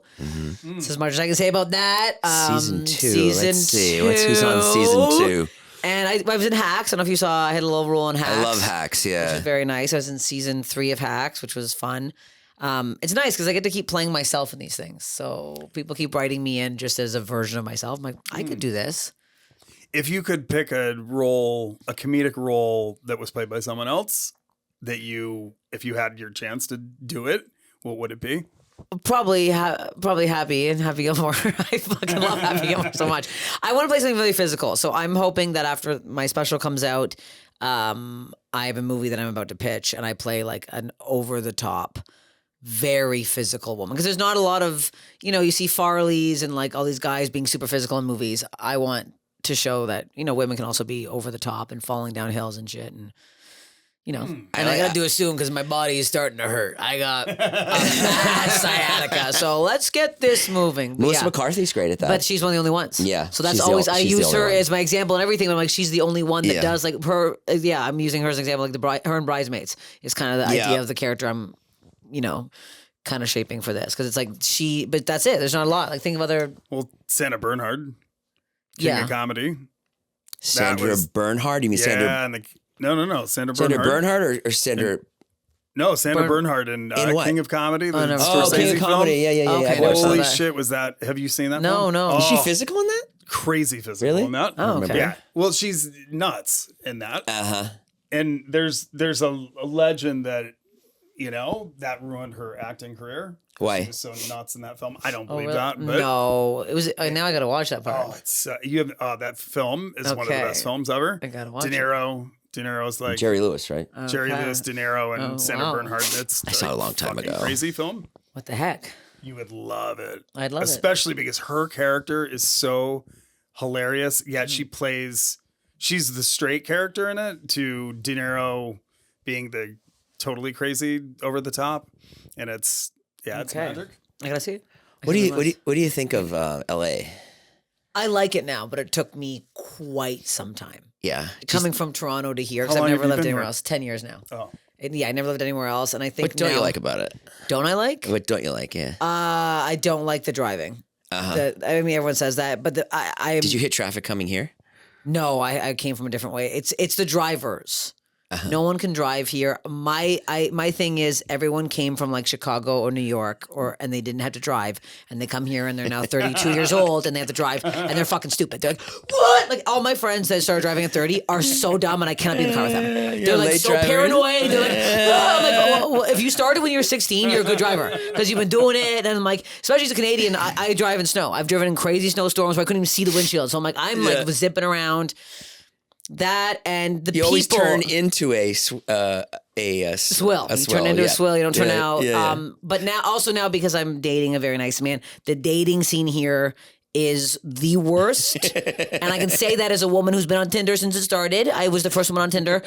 That's as much as I can say about that.
Season 2.
Season
Let's see.
2.
Who's on season 2?
And I was in Hacks. I don't know if you saw. I had a little role in Hacks.
I love Hacks. Yeah.
Which is very nice. I was in season 3 of Hacks, which was fun. It's nice because I get to keep playing myself in these things. So people keep writing me in just as a version of myself. I'm like, I could do this.
If you could pick a role, a comedic role that was played by someone else, if you had your chance to do it, what would it be?
Probably Happy and Happy Gilmore. I fucking love Happy Gilmore so much. I want to play something really physical. So I'm hoping that after my special comes out, I have a movie that I'm about to pitch and I play like an over the top, very physical woman. Because there's not a lot of, you see Farley's and like all these guys being super physical in movies. I want to show that, women can also be over the top and falling down hills and shit. And, and I got to do it soon because my body is starting to hurt. I got a bad sciatica. So let's get this moving.
Melissa McCarthy's great at that.
But she's one of the only ones.
Yeah.
So that's always, I use her as my example and everything. I'm like, she's the only one that does like her. Yeah, I'm using her as an example. Like her and Bridesmaids is kind of the idea of the character I'm, kind of shaping for this. Because it's like but that's it. There's not a lot. Like think of other.
Well, Sandra Bernhard. King of comedy.
Sandra Bernhard? You mean Sandra?
Yeah, no. Sandra Bernhard.
Bernhard or Sandra?
No, Sandra Bernhard in King of Comedy. The
King of Comedy. Yeah.
Okay,
Holy shit, was that? Have you seen that?
No,
film?
no.
Is she physical in that?
Crazy physical
Really?
in that.
Oh, okay.
Yeah. Well, she's nuts in that.
Uh-huh.
And there's a legend that that ruined her acting career.
Why?
She was so nuts in that film. I don't believe
really?
that. But
no, it was. Now I got to watch that part.
Oh, it's you have that film is one of the best films ever.
I gotta watch
De Niro's like
Jerry Lewis, right?
Jerry Lewis, De Niro, and Sandra Bernhard. It's
I saw it a long time ago.
Crazy film.
What the heck?
You would love it.
I'd love it.
Especially because her character is so hilarious. Yet she's the straight character in it to De Niro being the totally crazy over the top. And it's magic.
I gotta see it.
What do you think of L.A.?
I like it now, but it took me quite some time.
Yeah,
Coming from Toronto to here, because
How
I've
long
never
have you
lived
been
anywhere
here?
else. 10 years now.
Oh.
I never lived anywhere else, and I think.
What don't you like about it?
Don't I like?
What don't you like? Yeah.
I don't like the driving. I mean, everyone says that, but I
Did you hit traffic coming here?
No, I came from a different way. It's the drivers. No one can drive here. My thing is everyone came from like Chicago or New York and they didn't have to drive and they come here and they're now 32 years old and they have to drive and they're fucking stupid. They're like, what? Like all my friends that started driving at 30 are so dumb and I cannot be in the car with them. They're like so paranoid. They're like, oh. I'm like, well, if you started when you were 16, you're a good driver because you've been doing it. And I'm like, especially as a Canadian, I drive in snow. I've driven in crazy snowstorms where I couldn't even see the windshield. So I'm like, like zipping around. That and the
you
people
always turn into a swill.
You turn into a swill. You don't turn out.
Yeah.
But now because I'm dating a very nice man, the dating scene here is the worst. And I can say that as a woman who's been on Tinder since it started. I was the first woman on Tinder.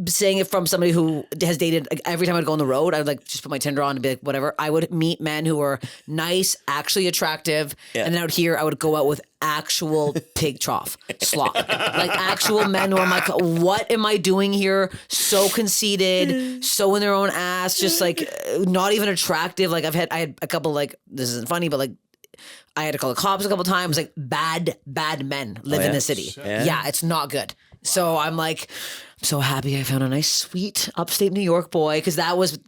Saying it from somebody who has dated, like, every time I'd go on the road, I'd like just put my Tinder on and be like, whatever. I would meet men who were nice, actually attractive. And then out here, I would go out with actual pig trough slop. Like actual men who I'm like, what am I doing here? So conceited, so in their own ass, just like not even attractive. Like I had a couple, like, this isn't funny, but like, I had to call the cops a couple times. Like bad men live in the city. Yeah, it's not good. So I'm like, I'm so happy I found a nice, sweet upstate New York boy, because that was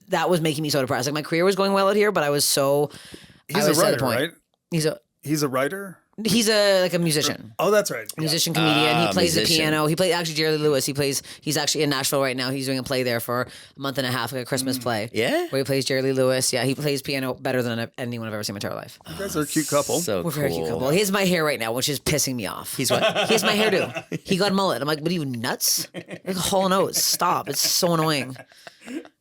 making me so depressed. Like my career was going well out here, but I was so.
He's a writer, right?
He's
a writer.
He's a musician.
Oh, that's right.
Musician, comedian. He plays the piano. He plays actually Jerry Lee Lewis. He's actually in Nashville right now. He's doing a play there for a month and a half, like a Christmas play.
Yeah?
Where he plays Jerry Lee Lewis. Yeah, he plays piano better than anyone I've ever seen in my entire life.
You guys are a cute couple.
So
We're a very cute couple. He has my hair right now, which is pissing me off.
He's what?
He has my hairdo. He got a mullet. I'm like, what are you, nuts? Like a Hall & Oates. Stop. It's so annoying.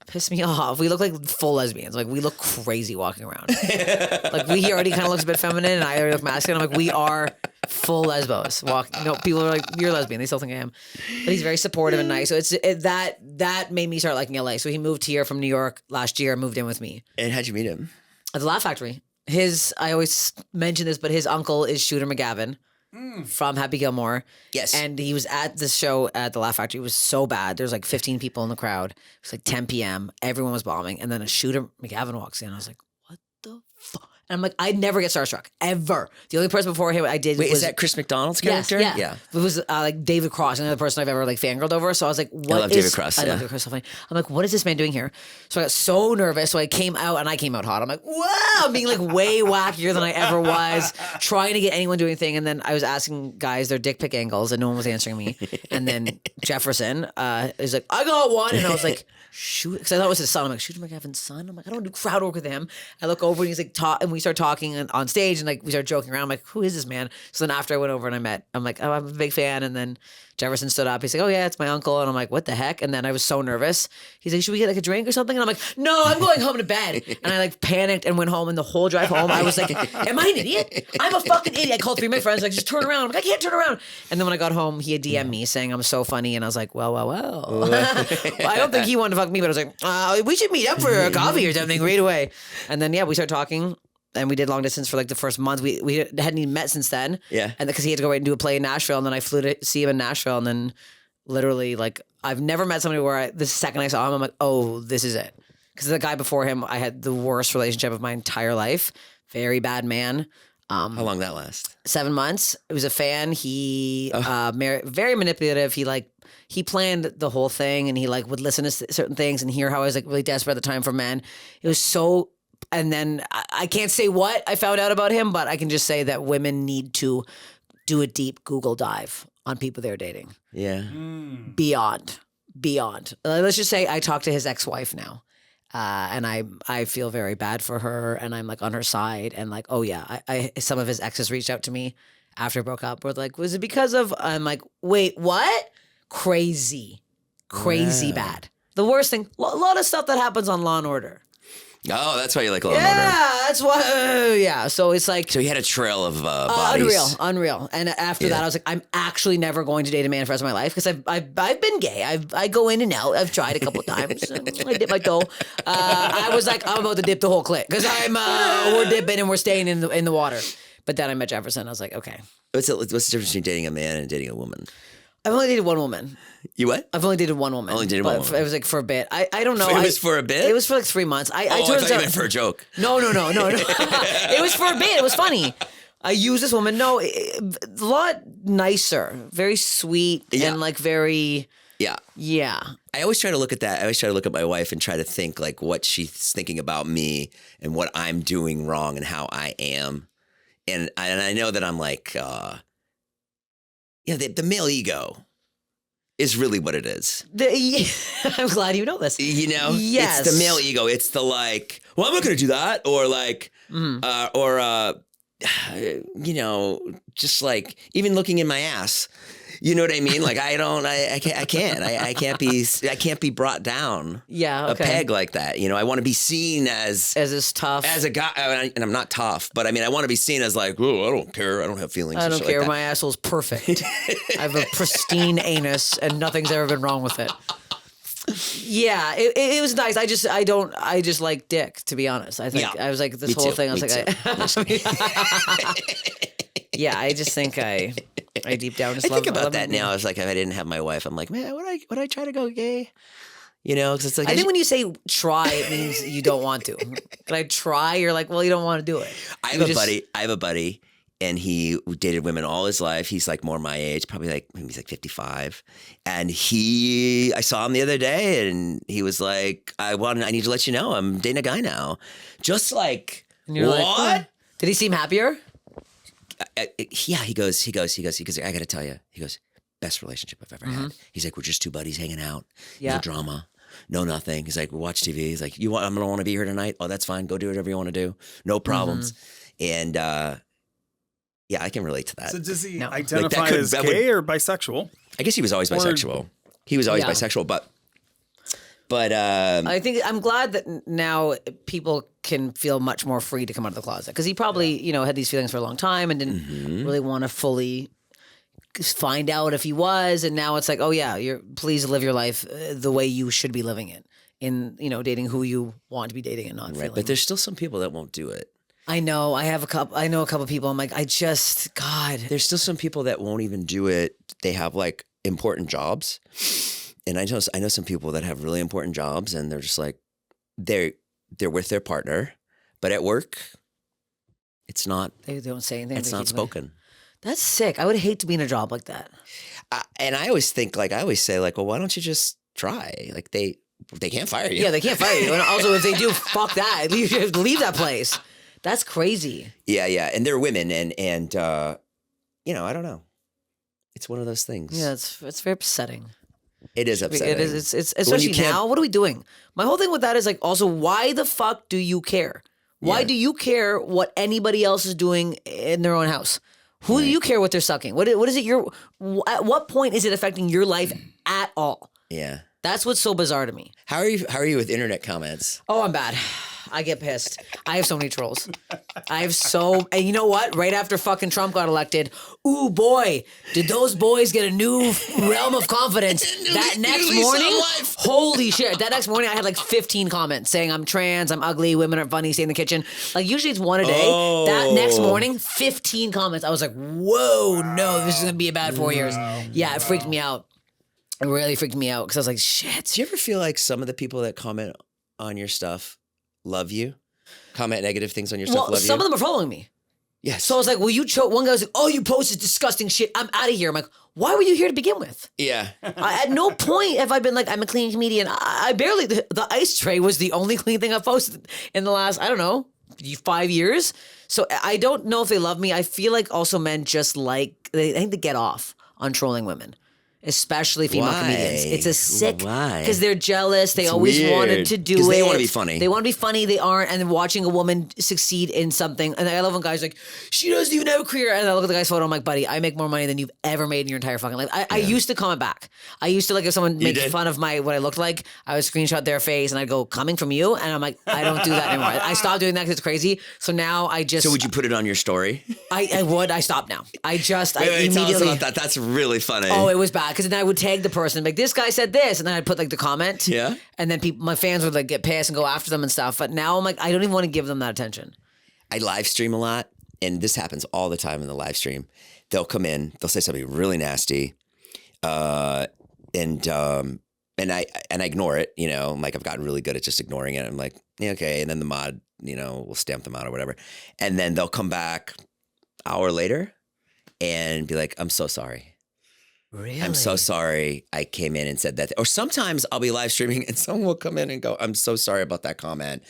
Piss me off. We look like full lesbians. Like we look crazy walking around. Like he already kind of looks a bit feminine, and I already look masculine. I'm like, we are full lesbos. People are like, you're lesbian. They still think I am. But he's very supportive and nice. So that made me start liking LA. So he moved here from New York last year, moved in with me.
And how'd you meet him?
At the Laugh Factory. I always mention this, but his uncle is Shooter McGavin. From Happy Gilmore.
Yes.
And he was at the show at the Laugh Factory. It was so bad. There's like 15 people in the crowd. It was like 10 p.m. Everyone was bombing. And then a Shooter McGavin walks in. I was like, what the fuck? And I'm like, I'd never get starstruck, ever. The only person before him I did was...
Wait, is that Chris McDonald's character?
Yes, yeah. It was like David Cross, another person I've ever like fangirled over. So I was like, what is...
I love David Cross,
I love David Cross, so funny. I'm like, what is this man doing here? So I got so nervous. So I came out, and I came out hot. I'm like, wow, I'm being like way wackier than I ever was, trying to get anyone doing anything. And then I was asking guys their dick pic angles, and no one was answering me. And then Jefferson is like, I got one. And I was like... Shoot, because I thought it was his son. I'm like, Shooter McGavin's son. I'm like, I don't do crowd work with him. I look over and he's like, and we start talking on stage, and like we start joking around. I'm like, who is this man? So then after I went over and I'm like, oh, I'm a big fan. And then Jefferson stood up. He's like, oh yeah, it's my uncle. And I'm like, what the heck? And then I was so nervous. He's like, should we get like a drink or something? And I'm like, no, I'm going home to bed. And I like panicked and went home. And the whole drive home, I was like, am I an idiot? I'm a fucking idiot. I called 3 of my friends, like, just turn around. I'm like, I can't turn around. And then when I got home, he had DM'd me saying I'm so funny. And I was like, well. Well, I don't think he wanted to fuck me, but I was like, we should meet up for a coffee or something right away. And then, yeah, we started talking. And we did long distance for like the first month. We hadn't even met since then. Yeah. And because he had to go right and do a play in Nashville. And then I flew to see him in Nashville. And then literally, like, I've never met somebody where the second I saw him, I'm like, oh, this is it. Because the guy before him, I had the worst relationship of my entire life. Very bad man.
How long that last?
7 months. It was a fan. He very manipulative. He planned the whole thing, and he like would listen to certain things and hear how I was like really desperate at the time for men. It was so... And then I can't say what I found out about him, but I can just say that women need to do a deep Google dive on people they're dating.
Yeah.
Beyond. Let's just say I talked to his ex-wife now. And I feel very bad for her, and I'm like on her side, and like, oh yeah, I some of his exes reached out to me after I broke up. Were like, was it because of? I'm like, wait, what? Crazy bad. The worst thing. A lot of stuff that happens on Law and Order.
Oh, that's why you like Law and Order.
Yeah, that's why. Yeah, so it's like...
So he had a trail of bodies.
Unreal. And after that, I was like, I'm actually never going to date a man for the rest of my life, because I've been gay. I go in and out. I've tried a couple of times. I dip my toe. I was like, I'm about to dip the whole clit, because we're dipping and we're staying in the water. But then I met Jefferson. I was like, okay.
What's the difference between dating a man and dating a woman?
I've only dated one woman.
You what?
I've only dated one woman.
Only dated one woman.
It was like for a bit. I don't know.
It was for a bit?
It was for like 3 months. I
thought you meant for a joke.
No. It was for a bit. It was funny. I used this woman. No, a lot nicer. Very sweet and like very... Yeah.
I always try to look at that. I always try to look at my wife and try to think like what she's thinking about me and what I'm doing wrong and how I am. And I know that I'm like... the male ego is really what it is.
I'm glad you know this.
You know?
Yes.
It's the male ego. It's the like, well, I'm not going to do that. Or like, you know, just like even looking in my ass. You know what I mean? Like I can't be brought down.
Yeah, okay.
A peg like that. You know, I want to be seen as
this tough,
as a guy, and I'm not tough, but I mean, I want to be seen as like, oh, I don't care, I don't have feelings.
I don't care.
Like
My asshole's perfect. I have a pristine anus, and nothing's ever been wrong with it. Yeah, it was nice. I just like dick, to be honest. I think I was like this whole thing. I was like, yeah, I just think I deep down just
I
love.
think about that now. It's like if I didn't have my wife, I'm like, man, would I try to go gay? You know, because it's like
I think when you say try, it means you don't want to. Can I try? You're like, well, you don't want to do it.
I have a buddy, and he dated women all his life. He's like more my age, probably like maybe he's like 55. And I saw him the other day, and he was like, I need to let you know I'm dating a guy now. Just like, what?
Like, did he seem happier?
Yeah, he goes, I got to tell you, he goes, best relationship I've ever had. He's like, we're just two buddies hanging out.
Yeah.
No drama, no nothing. He's like, we watch TV. He's like, I don't want to be here tonight. Oh, that's fine. Go do whatever you want to do. No problems. And yeah, I can relate to that.
So does he identify as gay or bisexual?
I guess he was always bisexual. He was always bisexual, but
I think I'm glad that now people can feel much more free to come out of the closet, because he probably had these feelings for a long time and didn't really want to fully find out if he was, and now it's like, oh yeah, please live your life the way you should be living it, in dating who you want to be dating and not feeling.
But there's still some people that won't do it.
I know. I know a couple people. I'm like, God.
There's still some people that won't even do it. They have like important jobs. And I know some people that have really important jobs, and they're just like, they're with their partner, but at work, it's not.
They don't say anything.
It's not spoken.
That's sick. I would hate to be in a job like that.
And I always think, like, well, why don't you just try? Like they can't fire you.
Yeah, they can't fire you. And also, if they do, fuck that. Leave that place. That's crazy.
Yeah, and they're women, and I don't know. It's one of those things.
Yeah, it's very upsetting.
It is upsetting.
It is. It's especially now. What are we doing? My whole thing with that is like, also, why the fuck do you care? Why do you care what anybody else is doing in their own house? Who do you care what they're sucking? What is it? At what point is it affecting your life at all?
Yeah,
that's what's so bizarre to me.
How are you with internet comments?
Oh, I'm bad. I get pissed. I have so many trolls. And you know what? Right after fucking Trump got elected, ooh boy, did those boys get a new realm of confidence. That next morning, holy shit. That next morning I had like 15 comments saying I'm trans, I'm ugly, women aren't funny, stay in the kitchen. Like usually it's one a day. Oh. That next morning, 15 comments. I was like, whoa, no, this is going to be a bad 4 years. Yeah, it freaked me out. It really freaked me out because I was like, shit.
Do you ever feel like some of the people that comment on your stuff love you? Comment negative things on your stuff, love you?
Some of them are following me.
Yes.
So I was like, well, one guy was like, oh, you posted disgusting shit. I'm out of here. I'm like, why were you here to begin with?
Yeah.
At no point have I been like, I'm a clean comedian. I barely, the ice tray was the only clean thing I've posted in the last, I don't know, 5 years. So I don't know if they love me. I feel like also men just I think they get off on trolling women. Especially female comedians. It's a sick, because they're jealous. They always wanted to do it.
They want to be funny.
They want to be funny. They aren't. And then watching a woman succeed in something. And I love when guys are like, she doesn't even have a career. And I look at the guy's photo. I'm like, buddy, I make more money than you've ever made in your entire fucking life. I used to comment back. I used to, like, if someone made fun of what I looked like, I would screenshot their face and I'd go, coming from you. And I'm like, I don't do that anymore. I stopped doing that because it's crazy. So now I just.
So would you put it on your story?
I would. I stopped now. I immediately.
Tell us about that. That's really funny.
Oh, it was bad. Because then I would tag the person, like, this guy said this, and then I'd put like the comment.
Yeah.
And then my fans would like get pissed and go after them and stuff. But now I'm like, I don't even want to give them that attention. I
live stream a lot, and this happens all the time in the live stream. They'll come in, they'll say something really nasty, and I ignore it. I'm like, I've gotten really good at just ignoring it. I'm like, yeah, okay. And then the mod, will stamp them out or whatever. And then they'll come back an hour later and be like, I'm so sorry.
Really?
I'm so sorry I came in and said that. Or sometimes I'll be live streaming and someone will come in and go, I'm so sorry about that comment.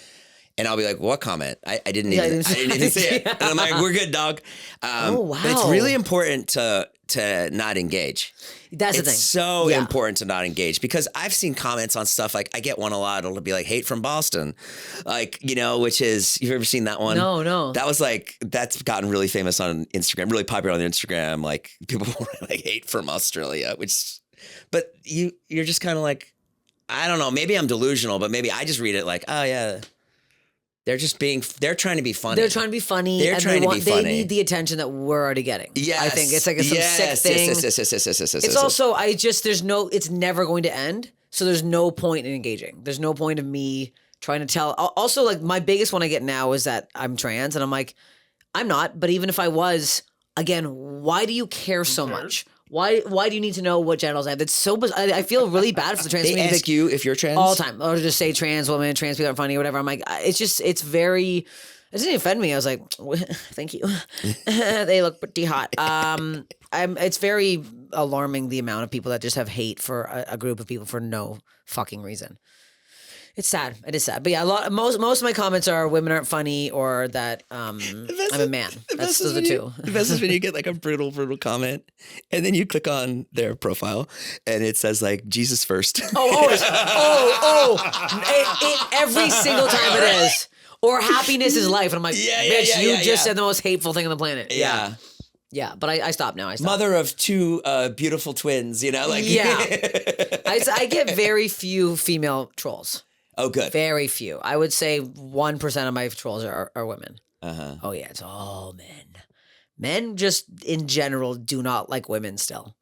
And I'll be like, what comment? I didn't even see it. And I'm like, we're good, dog.
Oh, wow.
But it's really important to to not engage.
That's the thing.
It's so
Yeah.
important to not engage because I've seen comments on stuff like I get one a lot. It'll be like hate from Boston, like which is you've ever seen that one?
No.
That was that's gotten really famous on Instagram, really popular on Instagram. Like people like hate from Australia, but you're just kind of like, I don't know. Maybe I'm delusional, but maybe I just read it like, oh yeah. They're trying to be funny.
They're trying to be funny. They need the attention that we're already getting.
Yes.
I think it's like some sick thing.
Yes.
It's also, it's never going to end. So there's no point in engaging. There's no point of me trying to tell. Also, like my biggest one I get now is that I'm trans and I'm like, I'm not, but even if I was, again, why do you care so much? Why do you need to know what genitals I have? It's so I feel really bad for the trans community.
They ask you if you're trans?
All the time. Or just say trans women, trans people aren't funny or whatever. I'm like, it's very, it doesn't offend me. I was like, thank you. They look pretty hot. It's very alarming the amount of people that just have hate for a group of people for no fucking reason. It's sad. It is sad. But yeah, most of my comments are women aren't funny or that I'm a man. Those are the two.
The best is when you get like a brutal comment and then you click on their profile and it says like Jesus first.
Always. Every single time it is. Or happiness is life. And I'm like, bitch, you just said the most hateful thing on the planet.
Yeah.
Yeah, but I stopped now. I stopped.
Mother of two beautiful twins, like.
Yeah. I get very few female trolls.
Oh, good.
Very few. I would say 1% of my trolls are women.
Uh-huh.
Oh, yeah, it's all men. Men just in general do not like women still.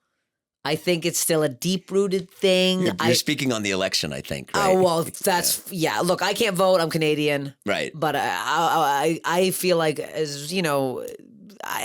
I think it's still a deep-rooted thing.
You're speaking on the election, I think, right?
Oh, well, yeah. Look, I can't vote. I'm Canadian.
Right.
But I feel like, as you know,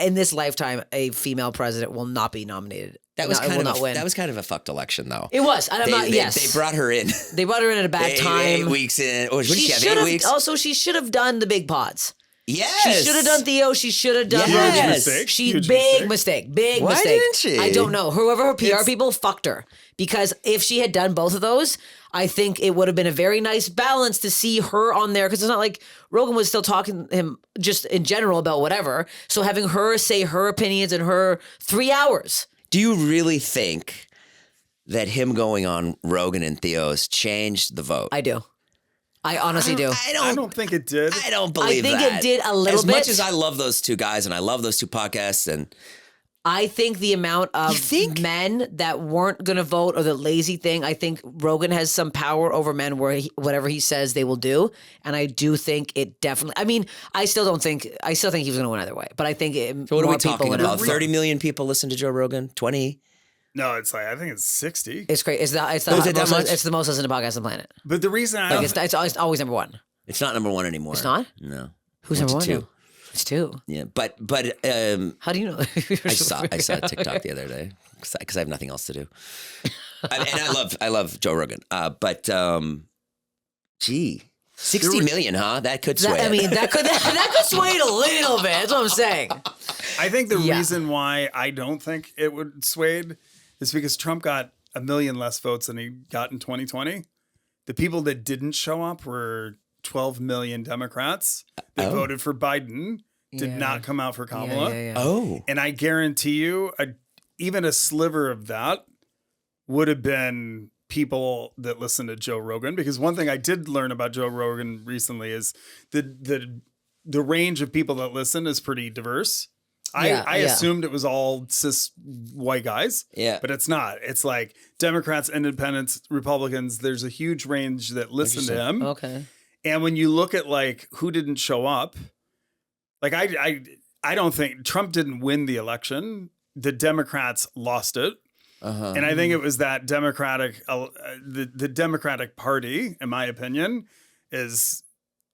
in this lifetime, a female president will not be nominated.
That was kind of a fucked election, though.
It was. And
they brought her in.
They brought her in at a bad time.
8 weeks in. What did she have, 8 weeks?
Also, she should have done the big pods.
Yes.
She should have done Theo. She should have done
Yes.
Rogan. Big mistake.
Why didn't she?
I don't know. Whoever her PR people fucked her. Because if she had done both of those, I think it would have been a very nice balance to see her on there. Because it's not like Rogan was still talking to him just in general about whatever. So having her say her opinions in her 3 hours.
Do you really think that him going on Rogan and Theo's changed the vote?
I do. I honestly do.
I don't think it did.
I don't believe that.
I think it did a little bit.
As much as I love those two guys and I love those two podcasts and
I think the amount of men that weren't going to vote or the lazy thing, I think Rogan has some power over men where whatever he says they will do. And I do think it definitely, I still think he was going to win either way. But I think
so what are we talking about? 30 million people listen to Joe Rogan? 20?
No, it's like, I think it's 60.
It's great. It's the most listened to podcast on the planet.
But the reason
it's always number one.
It's not number one anymore.
It's not?
No.
Who's number one?
Two.
It's two.
Yeah, but
how do you know?
I saw TikTok the other day because I have nothing else to do, and I love Joe Rogan. But 60 million, huh? That could sway.
That could sway it a little bit. That's what I'm saying.
I think the reason why I don't think it would swayed is because Trump got 1 million less votes than he got in 2020. The people that didn't show up were 12 million Democrats that voted for Biden, did not come out for Kamala.
Oh.
And I guarantee you, even a sliver of that would have been people that listen to Joe Rogan. Because one thing I did learn about Joe Rogan recently is the range of people that listen is pretty diverse. I assumed it was all cis white guys, but it's not. It's like Democrats, independents, Republicans. There's a huge range that listen to him.
Okay.
And when you look at like who didn't show up, like I don't think Trump didn't win the election. The Democrats lost it. And I think it was that the Democratic Party, in my opinion, is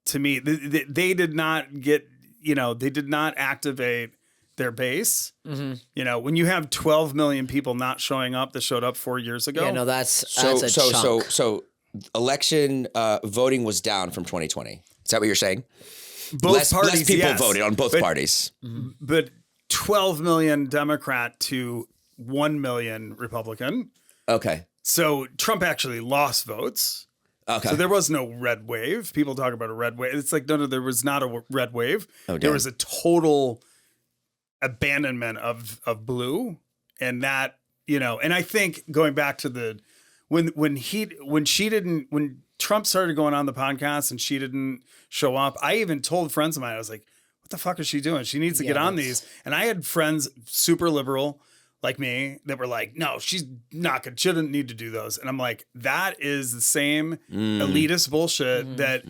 to me, they did not get, they did not activate their base. Mm-hmm. When you have 12 million people not showing up that showed up 4 years ago.
Yeah, no, that's a chunk.
So election voting was down from 2020. Is that what you're saying?
Both parties,
less people voted on both parties.
But 12 million Democrat to 1 million Republican.
Okay.
So Trump actually lost votes.
Okay.
So there was no red wave. People talk about a red wave. It's like, no, there was not a red wave.
Oh,
there was a total abandonment of blue. And that, and I think going back to when Trump started going on the podcast and she didn't show up, I even told friends of mine, I was like, what the fuck is she doing? She needs to get on these. And I had friends super liberal like me that were like, no, she's not good. She didn't need to do those. And I'm like, that is the same elitist bullshit that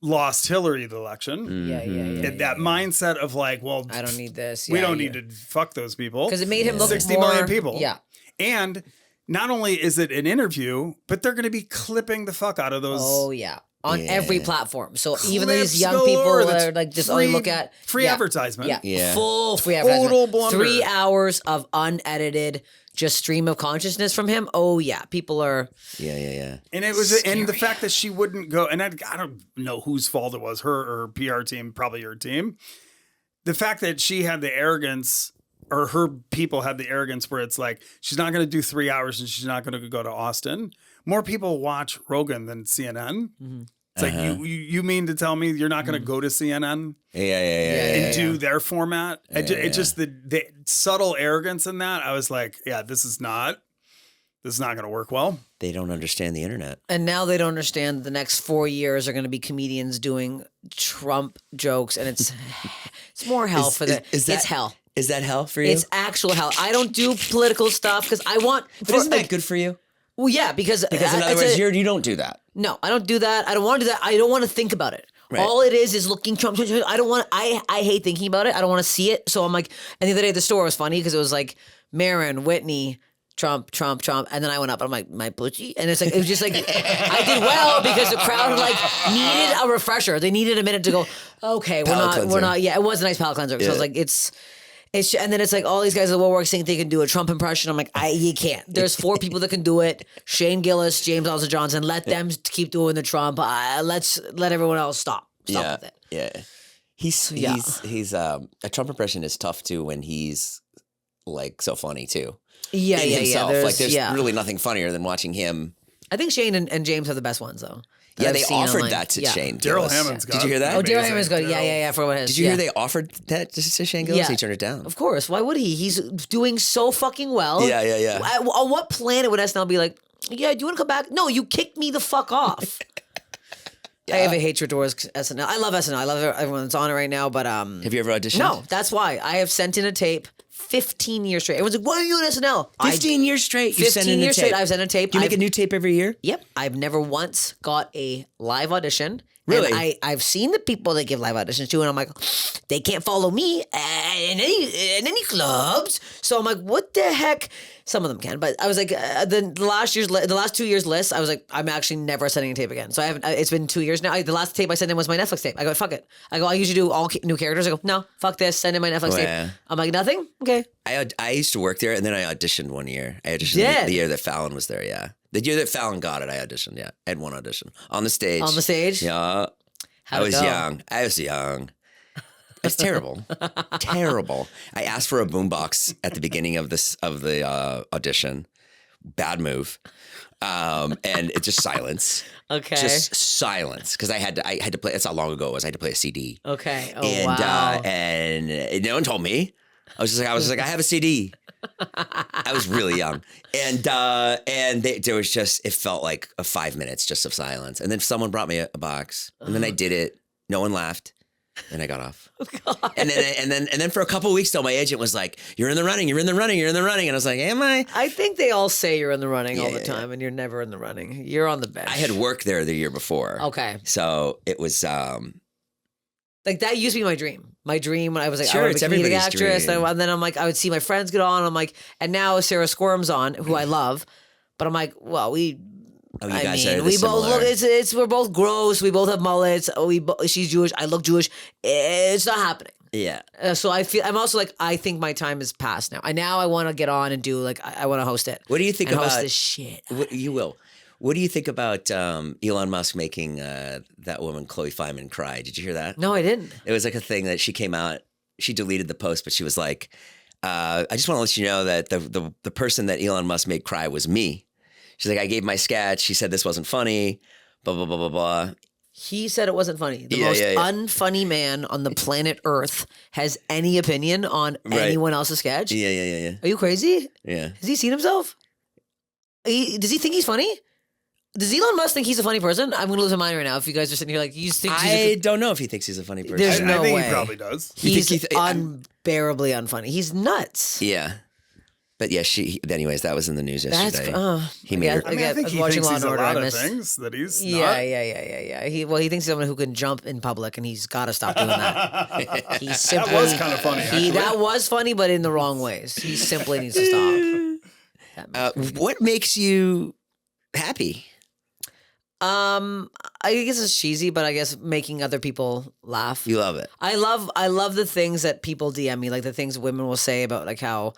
lost Hillary the election. That mindset of like, well,
I don't need this.
We don't need to fuck those people.
Because it made him look
60
more,
million people.
Yeah.
And not only is it an interview, but they're going to be clipping the fuck out of those.
Oh, yeah. On every platform. So even
Clips
these young
galore,
people
that's
that are like just only look at
free advertisement.
Yeah.
Full free advertisement.
Total blunder.
3 hours of unedited just stream of consciousness from him. Oh yeah. People are
Yeah.
And it was and the fact that she wouldn't go, and I don't know whose fault it was, her or her PR team, probably her team. The fact that she had the arrogance, or her people had the arrogance where it's like, she's not going to do 3 hours and she's not going to go to Austin. More people watch Rogan than CNN. It's like, you mean to tell me you're not going to go to CNN and do their format? It's just the subtle arrogance in that. I was like, this is not going to work well.
They don't understand the internet.
And now they don't understand the next 4 years are going to be comedians doing Trump jokes, and it's more hell for the. It's hell.
Is that hell for you?
It's actual hell. I don't do political stuff because I want.
But isn't that good for you?
Well, yeah, because
in other words, you don't do that.
No, I don't do that. I don't want to do that. I don't want to think about it. Right. All it is looking Trump. I don't want. I hate thinking about it. I don't want to see it. So I'm like, and the other day at the store was funny because it was like Marin, Whitney, Trump, and then I went up. I'm like, my butchie, and it's like it was just like I did well because the crowd like needed a refresher. They needed a minute to go. Okay, we're not. Yeah, it was a nice palate cleanser. So I was like, it's. And then it's like all these guys at the Woodwork think they can do a Trump impression. I'm like, you can't. There's 4 people that can do it. Shane Gillis, James Alonzo Johnson. Let them keep doing the Trump. Let everyone else stop with it.
Yeah. He's a Trump impression is tough too when he's like so funny too.
Yeah.
There's really nothing funnier than watching him.
I think Shane and James have the best ones though.
Yeah, they offered that to Shane
Daryl
Gillis.
Hammond's got.
Did you hear that?
Oh, Daryl Hammond's good. Yeah. For what it is.
Did you hear they offered that to Shane Gillis?
Yeah.
He turned it down.
Of course. Why would he? He's doing so fucking well.
Yeah.
On what planet would SNL be like, yeah, do you want to come back? No, you kicked me the fuck off. I have a hatred towards SNL. I love SNL. I love everyone that's on it right now, but
have you ever auditioned?
No, that's why. I have sent in a tape 15 years straight. Everyone's like, why are you on SNL?
15 years straight?
15 years straight, I've sent a tape.
Do you make a new tape every year?
Yep. I've never once got a live audition.
Really?
And I've seen the people that give live auditions too, and I'm like, they can't follow me in any clubs. So I'm like, what the heck? Some of them can, but I was like, the last 2 years list, I was like, I'm actually never sending a tape again. So I haven't. It's been 2 years now. The last tape I sent in was my Netflix tape. I go, fuck it. I usually do all new characters. I go, no, fuck this. Send in my Netflix tape. I'm like, nothing. Okay.
I used to work there, and then I auditioned one year. I auditioned the year that Fallon was there. Yeah. The year that Fallon got it, I auditioned. Yeah, I had one audition on the stage.
On the stage?
Yeah. I was young. It's terrible. Terrible. I asked for a boombox at the beginning of the audition. Bad move. And it's just silence.
Okay.
Just silence. Because I had to play. That's how long ago it was. I had to play a CD.
Okay. Oh,
and,
wow.
And no one told me. I was just like, I have a CD. I was really young, and there was just, it felt like 5 minutes just of silence, and then someone brought me a box, and then I did it. No one laughed, and I got off.
Oh, God.
And then for a couple of weeks, though, my agent was like, "You're in the running, and I was like, "Am I?"
I think they all say you're in the running all the time, and you're never in the running. You're on the bench.
I had worked there the year before.
Okay,
so it was.
Like that used to be my dream. My dream when I was like,
sure,
I was a comedic actress,
dream.
and then I'm like, I would see my friends get on. I'm like, and now Sarah Squirm's on, who I love, but I'm like, well, we both look. We're both gross. We both have mullets. She's Jewish. I look Jewish. It's not happening.
Yeah.
So I'm also like, I think my time is past now. I want to get on and do like I want to host it.
What do you think about
host this shit?
You will. What do you think about Elon Musk making that woman Chloe Fineman cry? Did you hear that?
No, I didn't.
It was like a thing that she came out. She deleted the post, but she was like, "I just want to let you know that the person that Elon Musk made cry was me." She's like, "I gave my sketch. She said this wasn't funny. Blah blah blah blah blah."
He said it wasn't funny. The
Yeah,
most
yeah, yeah.
unfunny man on the planet Earth has any opinion on anyone else's sketch.
Yeah.
Are you crazy?
Yeah.
Has he seen himself? Does he think he's funny? Does Elon Musk think he's a funny person? I'm going to lose my mind right now if you guys are sitting here like, you think
I don't know if he thinks he's a funny person.
There's no
I think
way.
he probably does.
He's unbearably unfunny. He's nuts.
Yeah. But yeah, anyways, that was in the news yesterday. He made her.
I mean, I think he
watching
thinks
Law
he's
and
a
Order.
lot
I
of
missed.
things that he's
Yeah.
not.
He thinks he's someone who can jump in public, and he's got to stop doing that. He simply,
That was kind of funny, actually.
That was funny, but in the wrong ways. He simply needs to stop.
What makes you happy?
I guess it's cheesy, but I guess making other people laugh.
You love it.
I love the things that people DM me, like the things women will say about like how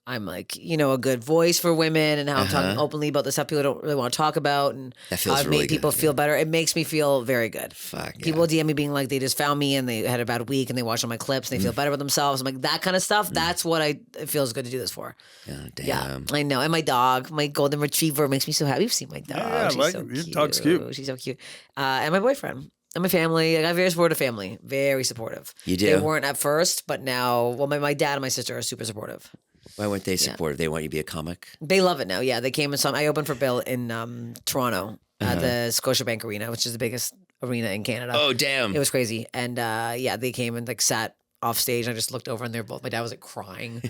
I'm like, a good voice for women and how I'm talking openly about the stuff people don't really want to talk about and
That feels
how I've
really
made people
good,
feel better. It makes me feel very good.
Fuck.
People DM me being like, they just found me and they had a bad week and they watched all my clips and they feel better about themselves. I'm like, that kind of stuff. That's what it feels good to do this for.
Yeah, damn.
Yeah, I know. And my dog, my golden retriever makes me so happy. You've seen my dog.
Yeah,
She's so
your
cute.
dog's cute.
She's so cute. And my boyfriend. And my family. I got a very supportive family. Very supportive.
You do?
They weren't at first, but now, my dad and my sister are super supportive.
Why weren't they supportive? They want you to be a comic?
They love it now. Yeah, they came and saw. I opened for Bill in Toronto at the Scotiabank Arena, which is the biggest arena in Canada.
Oh, damn.
It was crazy. And they came and like sat off stage. And I just looked over and they're both. My dad was like crying,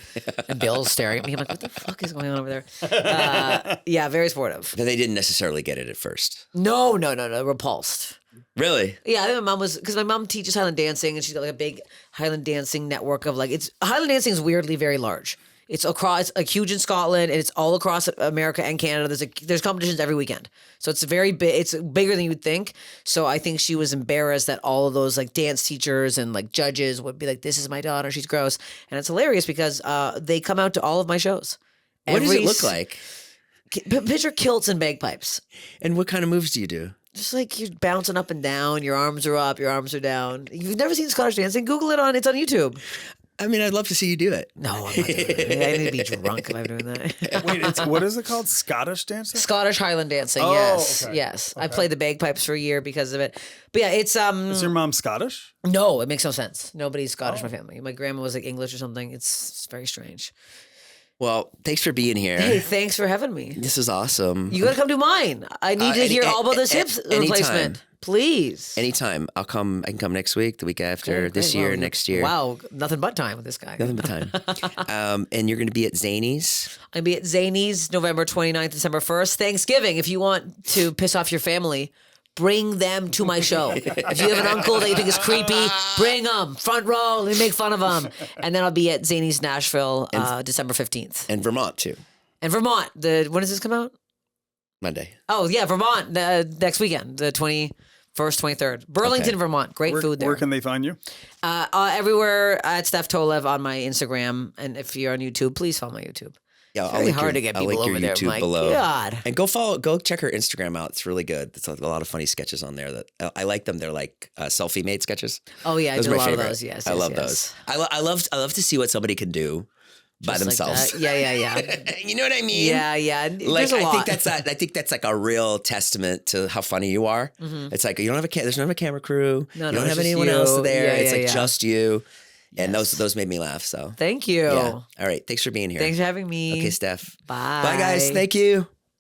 and Bill's staring at me. I'm like, what the fuck is going on over there? Yeah, very supportive.
But they didn't necessarily get it at first.
No, repulsed.
Really?
Yeah, I think my mom was, because my mom teaches Highland dancing and she's got like a big Highland dancing network of like, Highland dancing is weirdly very large. It's like huge in Scotland and it's all across America and Canada. There's competitions every weekend. So it's very big. It's bigger than you would think. So I think she was embarrassed that all of those like dance teachers and like judges would be like, this is my daughter. She's gross. And it's hilarious because they come out to all of my shows.
What does it look like?
Picture kilts and bagpipes.
And what kind of moves do you do?
Just like you're bouncing up and down. Your arms are up. Your arms are down. You've never seen Scottish dancing? Google it it's on YouTube.
I mean, I'd love to see you do it.
No, I'm not doing it. I need to be drunk if I'm doing that.
Wait, what is it called? Scottish dancing?
Scottish Highland dancing,
Oh,
yes.
okay.
Yes. I played the bagpipes for a year because of it. But yeah, it's
Is your mom Scottish?
no, it makes no sense. Nobody's Scottish in my family. My grandma was like English or something. It's very strange.
Well, thanks for being here.
Hey, thanks for having me.
This is awesome.
You gotta come do mine. I need to hear all about this hip replacement. Please.
Anytime. I can come next week, the week after,
Okay,
this
great.
year,
Wow,
next year.
Wow, nothing but time with this guy.
Nothing but time. And you're going to be at Zany's.
I'm gonna be at Zany's November 29th, December 1st. Thanksgiving. If you want to piss off your family, bring them to my show. If you have an uncle that you think is creepy, bring them. Front row. Let me make fun of them. And then I'll be at Zany's Nashville December 15th.
And Vermont, too.
And Vermont. When does this come out?
Monday.
Oh, yeah, Vermont next weekend, the 21st, 23rd. Burlington,
Okay.
Vermont. Great food there.
Where can they find you?
Everywhere at Steph Tolev on my Instagram. And if you're on YouTube, please follow my YouTube.
Yeah,
Very hard to get people over there.
YouTube
My
below.
God.
And go check her Instagram out. It's really good. There's a lot of funny sketches on there that I like them. They're like selfie made sketches.
Oh, yeah, I
Those
do
are
a
my
lot
favorite.
of those. Yes,
I
yes,
love
yes.
those. I love to see what somebody can do by
Just like
themselves.
that. Yeah.
You know what I mean?
Yeah.
Like
There's a lot.
I think that's like a real testament to how funny you are. It's like you don't have there's not a camera crew.
No,
you don't
it's
have
just
anyone
you.
else there.
Yeah,
it's
yeah,
like
yeah.
just you. And those made me laugh. So
Thank you.
yeah. All right. Thanks for being here.
Thanks for having me.
Okay, Steph.
Bye.
Bye, guys. Thank you.